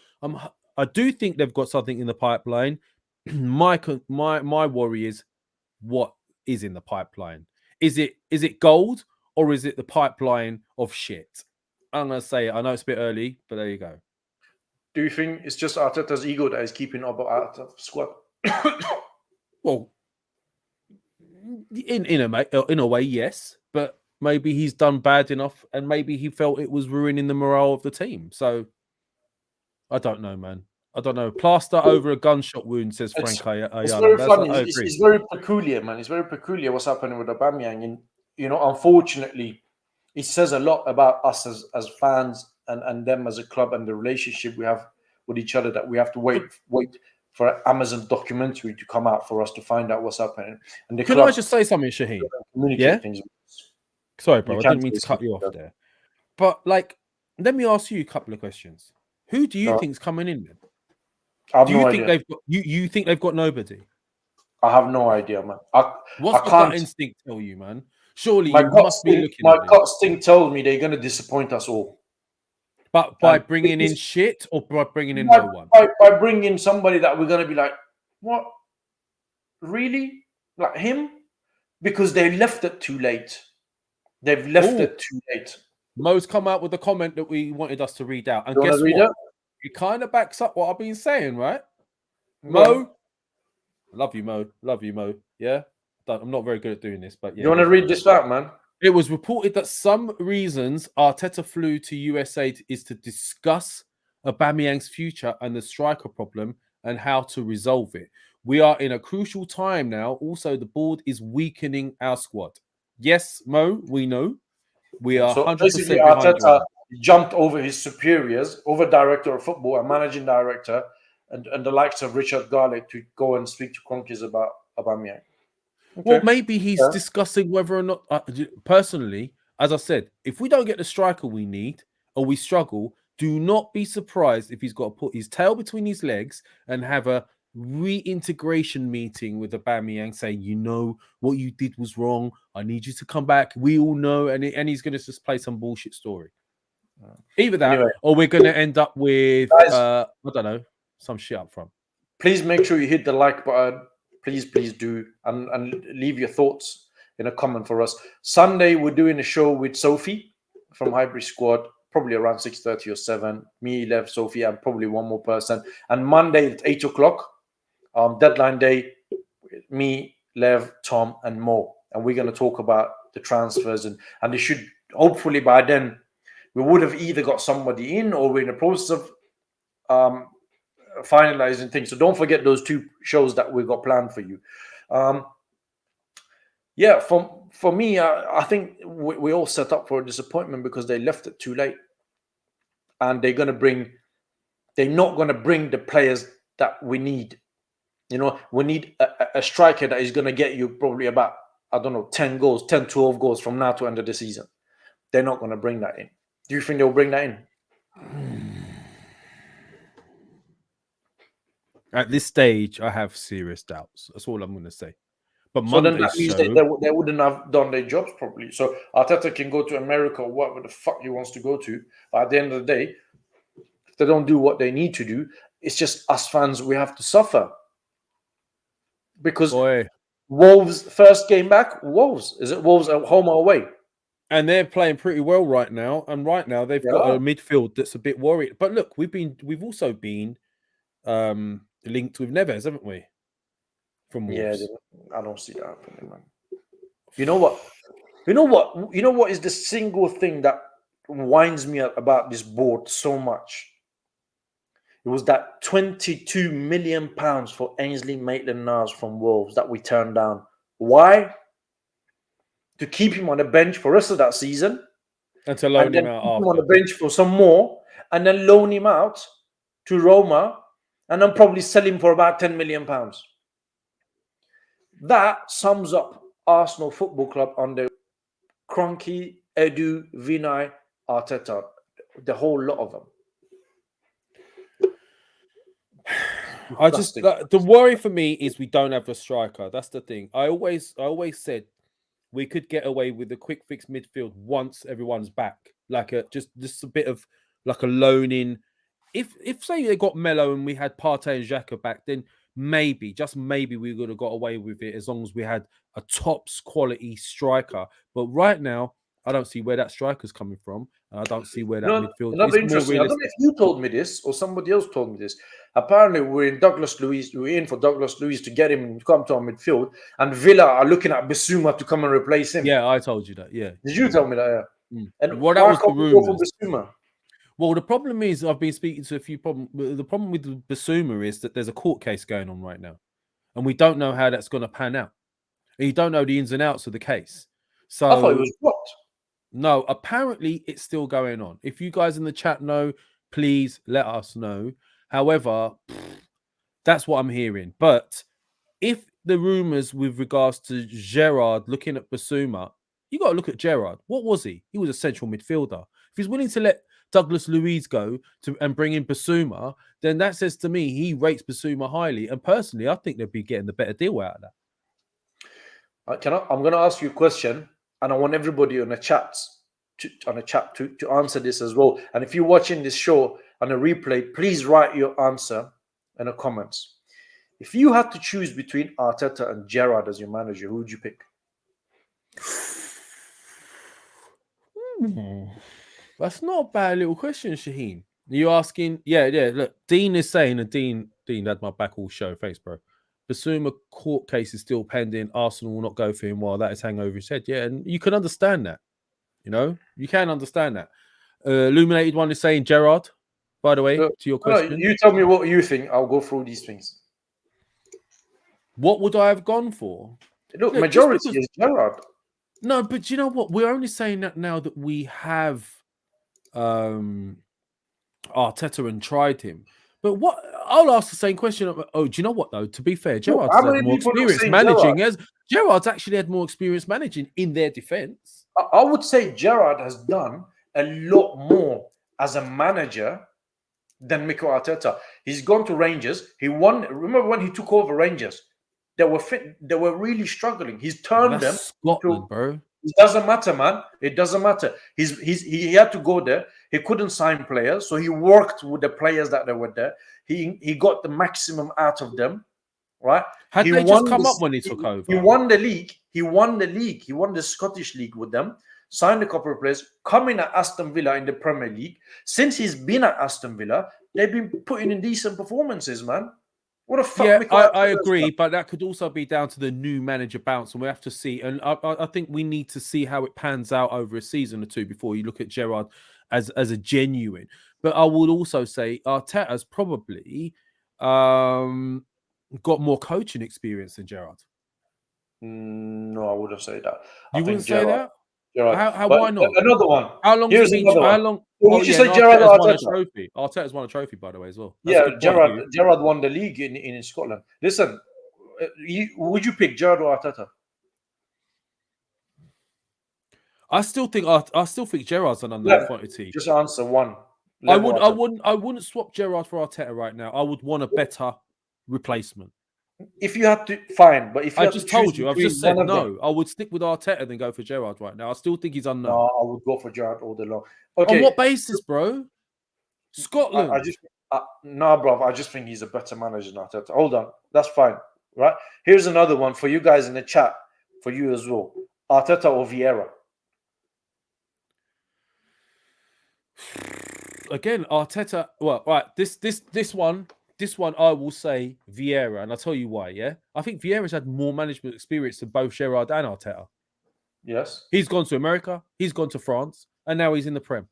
I do think they've got something in the pipeline. My worry is what is in the pipeline. Is it gold or is it the pipeline of shit? I'm gonna say it. I know it's a bit early, but there you go. Do you think it's just Arteta's ego that is keeping up Arteta's squad? Well, in a way, yes, but maybe he's done bad enough, and maybe he felt it was ruining the morale of the team. So I don't know, man. I don't know. Plaster over a gunshot wound, says Frank Ayala. It's very funny. It's very peculiar, man. It's very peculiar what's happening with Aubameyang. And, unfortunately, it says a lot about us as fans and them as a club and the relationship we have with each other, that we have to wait for an Amazon documentary to come out for us to find out what's happening. And the Can I just say something, Shaheen? Communicate things. Sorry, bro. I didn't mean to cut you off there. But, let me ask you a couple of questions. Who do you think's coming in then? Do you think they've got you think they've got nobody? I have no idea, man. What's the gut instinct tell you, man? Surely you must be looking. My gut instinct tells me they're going to disappoint us all. But by bringing in shit or by bringing in no one? By bringing in somebody that we're going to be like, what? Really? Like him? Because they left it too late. They've left it too late. Mo's come out with a comment that we wanted us to read out. And guess what? It kind of backs up what I've been saying, right? Mo? Love you, Mo. Love you, Mo. Yeah? I'm not very good at doing this, but yeah. You want to read this out, man? It was reported that some reasons Arteta flew to USA is to discuss Aubameyang's future and the striker problem and how to resolve it. We are in a crucial time now. Also, the board is weakening our squad. Yes, Mo, we know. We are 100% basically behind Arteta jumped over his superiors, over director of football and managing director, and the likes of Richard Garlick to go and speak to Cronkies about Aubameyang. Okay. Well, maybe he's discussing whether or not. Personally, as I said, if we don't get the striker we need or we struggle, do not be surprised if he's got to put his tail between his legs and have a reintegration meeting with Aubameyang, saying, what you did was wrong. I need you to come back. We all know, and he's going to just play some bullshit story. Either that, or we're going to end up with I don't know, some shit up front. Please make sure you hit the like button. Please do, and leave your thoughts in a comment for us. Sunday, we're doing a show with Sophie from Highbury Squad, probably around 6:30 or 7. Me, Lev, Sophie, and probably one more person. And Monday at 8 o'clock, deadline day, me, Lev, Tom, and Mo. And we're going to talk about the transfers. And they should, hopefully by then, we would have either got somebody in or we're in the process of finalizing things. So don't forget those two shows that we got planned for you. For me, I think we all set up for a disappointment because they left it too late, and they're not going to bring the players that we need. We need a striker that is going to get you probably about 10 goals, 10, 12 goals from now to end of the season. They're not going to bring that in. Do you think they'll bring that in? At this stage, I have serious doubts. That's all I'm going to say. But so then that means they wouldn't have done their jobs properly. So Arteta can go to America or whatever the fuck he wants to go to. But at the end of the day, if they don't do what they need to do, it's just us fans, we have to suffer. Because Wolves first game back, Wolves. Is it Wolves at home or away? And they're playing pretty well right now. And right now they've got a midfield that's a bit worried. But look, we've also been linked with Neves, haven't we? From Wolves. Yeah, I don't see that happening, man. You know what is the single thing that winds me up about this board so much? It was that £22 million for Ainsley Maitland-Niles from Wolves that we turned down. Why? To keep him on the bench for the rest of that season. And to loan him out after. On the bench for some more, and then loan him out to Roma, and then probably sell him for about £10 million. That sums up Arsenal Football Club under Kroenke, Edu, Vinay, Arteta, the whole lot of them. I just the worry for me is we don't have a striker. That's the thing. I always said we could get away with a quick fix midfield once everyone's back, like just a bit of like a loan in. If say they got Melo and we had Partey and Xhaka back, then maybe, just maybe, we would have got away with it as long as we had a tops quality striker. But right now, I don't see where that striker's coming from. And I don't see where that midfield Another is more interesting. I don't know if you told me this or somebody else told me this. Apparently, we're in for Douglas Luiz to get him to come to our midfield, and Villa are looking at Bissouma to come and replace him. Yeah, I told you that. Yeah. Did you tell me that? Yeah. And well, that was the rumors. Bissouma? Well, the problem is I've been speaking to a few problems. The problem with Bissouma is that there's a court case going on right now, and we don't know how that's going to pan out. And you don't know the ins and outs of the case. So I thought it was what? No, apparently it's still going on. If you guys in the chat know, please let us know. However, that's what I'm hearing. But if the rumors with regards to Gerrard looking at Bissouma, you got to look at Gerrard. What was he? He was a central midfielder. If he's willing to let Douglas Luiz go and bring in Bissouma, then that says to me he rates Bissouma highly. And personally, I think they'd be getting the better deal out of that. I'm going to ask you a question, and I want everybody on the chat to answer this as well. And if you're watching this show on a replay, please write your answer in the comments. If you had to choose between Arteta and Gerrard as your manager, who would you pick? That's not a bad little question, Shaheen. You're asking, yeah. Look, Dean is saying, and Dean had my back all show. Thanks, bro. Bissouma court case is still pending. Arsenal will not go for him while that is hanging over his head. Yeah, and you can understand that. You know, you can understand that. Illuminated One is saying Gerrard, by the way, to your question. You tell me what you think. I'll go through these things. What would I have gone for? Look, majority is Gerrard. No, but you know what? We're only saying that now that we have Arteta and tried him. But what I'll ask the same question. Oh, do you know what though? To be fair, Gerrard's had more experience managing. Gerrard's actually had more experience managing in their defense. I would say Gerrard has done a lot more as a manager than Mikel Arteta. He's gone to Rangers. He won. Remember when he took over Rangers? They were really struggling. He's turned them. Scotland, bro. It doesn't matter, man. It doesn't matter. He had to go there. He couldn't sign players, so he worked with the players that they were there. He got the maximum out of them, right? Had they just come up when he took over? He won the league. He won the Scottish League with them. Signed a couple of players. Coming at Aston Villa in the Premier League. Since he's been at Aston Villa, they've been putting in decent performances, man. What a fuck! Yeah, I agree, but that could also be down to the new manager bounce, and we have to see. And I think we need to see how it pans out over a season or two before you look at Gerrard as a genuine. But I would also say Arteta's probably got more coaching experience than Gerrard. No, I wouldn't say that. You wouldn't say that? Gerrard. How why not? Another one. How long? How long? Would you say Gerrard or Arteta? Arteta's won a trophy, by the way, as well. That's Gerrard won the league in Scotland. Listen, would you pick Gerrard or Arteta? I still think Gerrard's an unknown quantity. Just answer one. I wouldn't swap Gerrard for Arteta right now. I would want a better replacement. If you had to, fine. But if you I've just said no. I would stick with Arteta than go for Gerrard right now. I still think he's unknown. No, I would go for Gerrard all day long. Okay. On what basis, bro? Scotland. Bro. I just think he's a better manager than Arteta. Hold on, that's fine, right? Here's another one for you guys in the chat, for you as well. Arteta or Vieira? Again, Arteta. Well, right. This one, I will say Vieira, and I'll tell you why. Yeah, I think Vieira's had more management experience than both Gerrard and Arteta. Yes, he's gone to America, he's gone to France, and now he's in the Prem.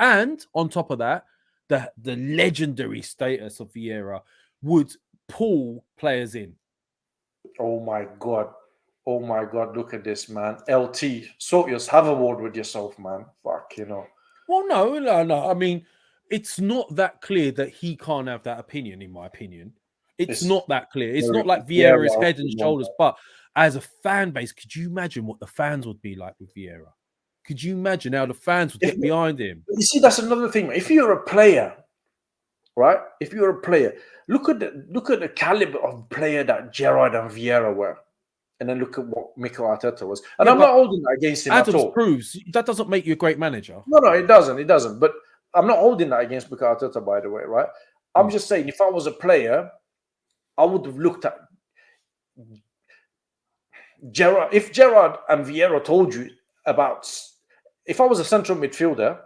And on top of that, the legendary status of Vieira would pull players in. Oh my god! Look at this, man. LT, have a word with yourself, man. Fuck, you know. Well, no. I mean, it's not that clear that he can't have that opinion, in my opinion. It's not that clear. It's not like Vieira's head and shoulders. But as a fan base, could you imagine what the fans would be like with Vieira? Could you imagine how the fans would get behind him? You see, that's another thing. If you're a player, right? If you're a player, look at the caliber of player that Gerrard and Vieira were, and then look at what Mikel Arteta was. And Yeah, I'm not holding that against him at Adams all. proves that doesn't make you a great manager. No, it doesn't. It doesn't. But I'm not holding that against Mikel Arteta, by the way, right? I'm just saying, if I was a player, I would have looked at Gerrard. If Gerrard and Vieira told you about, if I was a central midfielder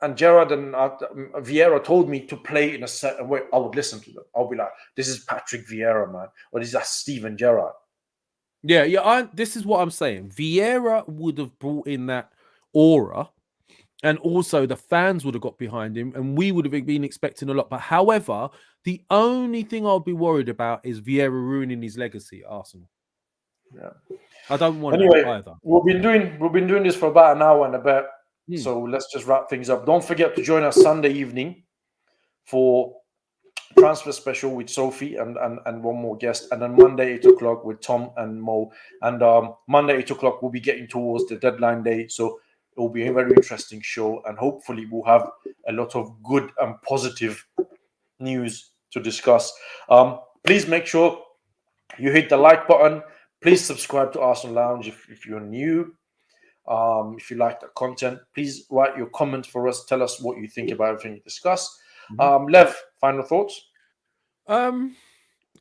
and Gerrard and Vieira told me to play in a certain way, I would listen to them. I'll be like, this is Patrick Vieira, man, or this is Steven Gerrard. Yeah. This is what I'm saying. Vieira would have brought in that aura, and also the fans would have got behind him, and we would have been expecting a lot. But however, the only thing I'll be worried about is Vieira ruining his legacy at Arsenal. Yeah, I don't want anyway, that either. We've been doing this for about an hour and a bit. So let's just wrap things up. Don't forget to join us Sunday evening for transfer special with Sophie and one more guest, and then Monday 8 o'clock with Tom and Mo. And Monday 8 o'clock we'll be getting towards the deadline day, so it will be a very interesting show, and hopefully we'll have a lot of good and positive news to discuss. Please make sure you hit the like button. Please subscribe to Arsenal Lounge if you're new. If you like the content, please write your comments for us. Tell us what you think about everything you discuss. Lev, final thoughts?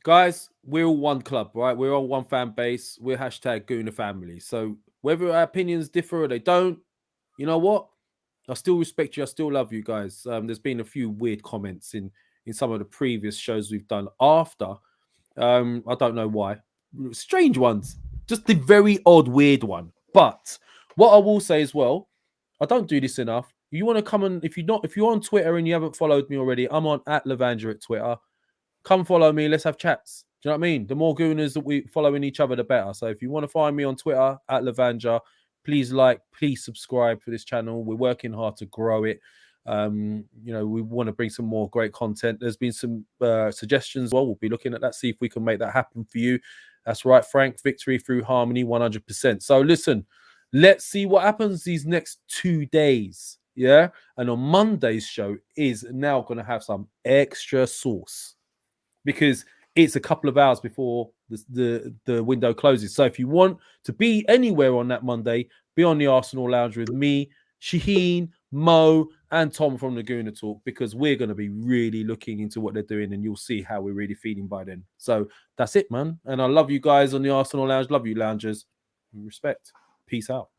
Guys, we're all one club, right? We're all one fan base. We're hashtag Gooner family. So whether our opinions differ or they don't, you know what? I still respect you. I still love you guys. There's been a few weird comments in some of the previous shows we've done after. I don't know why. Strange ones. Just the very odd, weird one. But what I will say as well, I don't do this enough. You want to come and if you're on Twitter and you haven't followed me already, I'm on @Lavandra at Twitter. Come follow me. Let's have chats. Do you know what I mean? The more gooners that we following each other, the better. So if you want to find me on Twitter @Lavandra, please please subscribe for this channel. We're working hard to grow it. We want to bring some more great content. There's been some suggestions. Well, we'll be looking at that, see if we can make that happen for you. That's right, Frank. Victory through harmony, 100%. So listen, let's see what happens these next 2 days. Yeah. And on Monday's show is now going to have some extra sauce because it's a couple of hours before the window closes. So if you want to be anywhere on that Monday, be on the Arsenal Lounge with me, Shaheen, Mo, and Tom from the Gooner Talk, because we're going to be really looking into what they're doing, and you'll see how we're really feeling by then. So that's it, man. And I love you guys on the Arsenal Lounge. Love you, loungers. Respect. Peace out.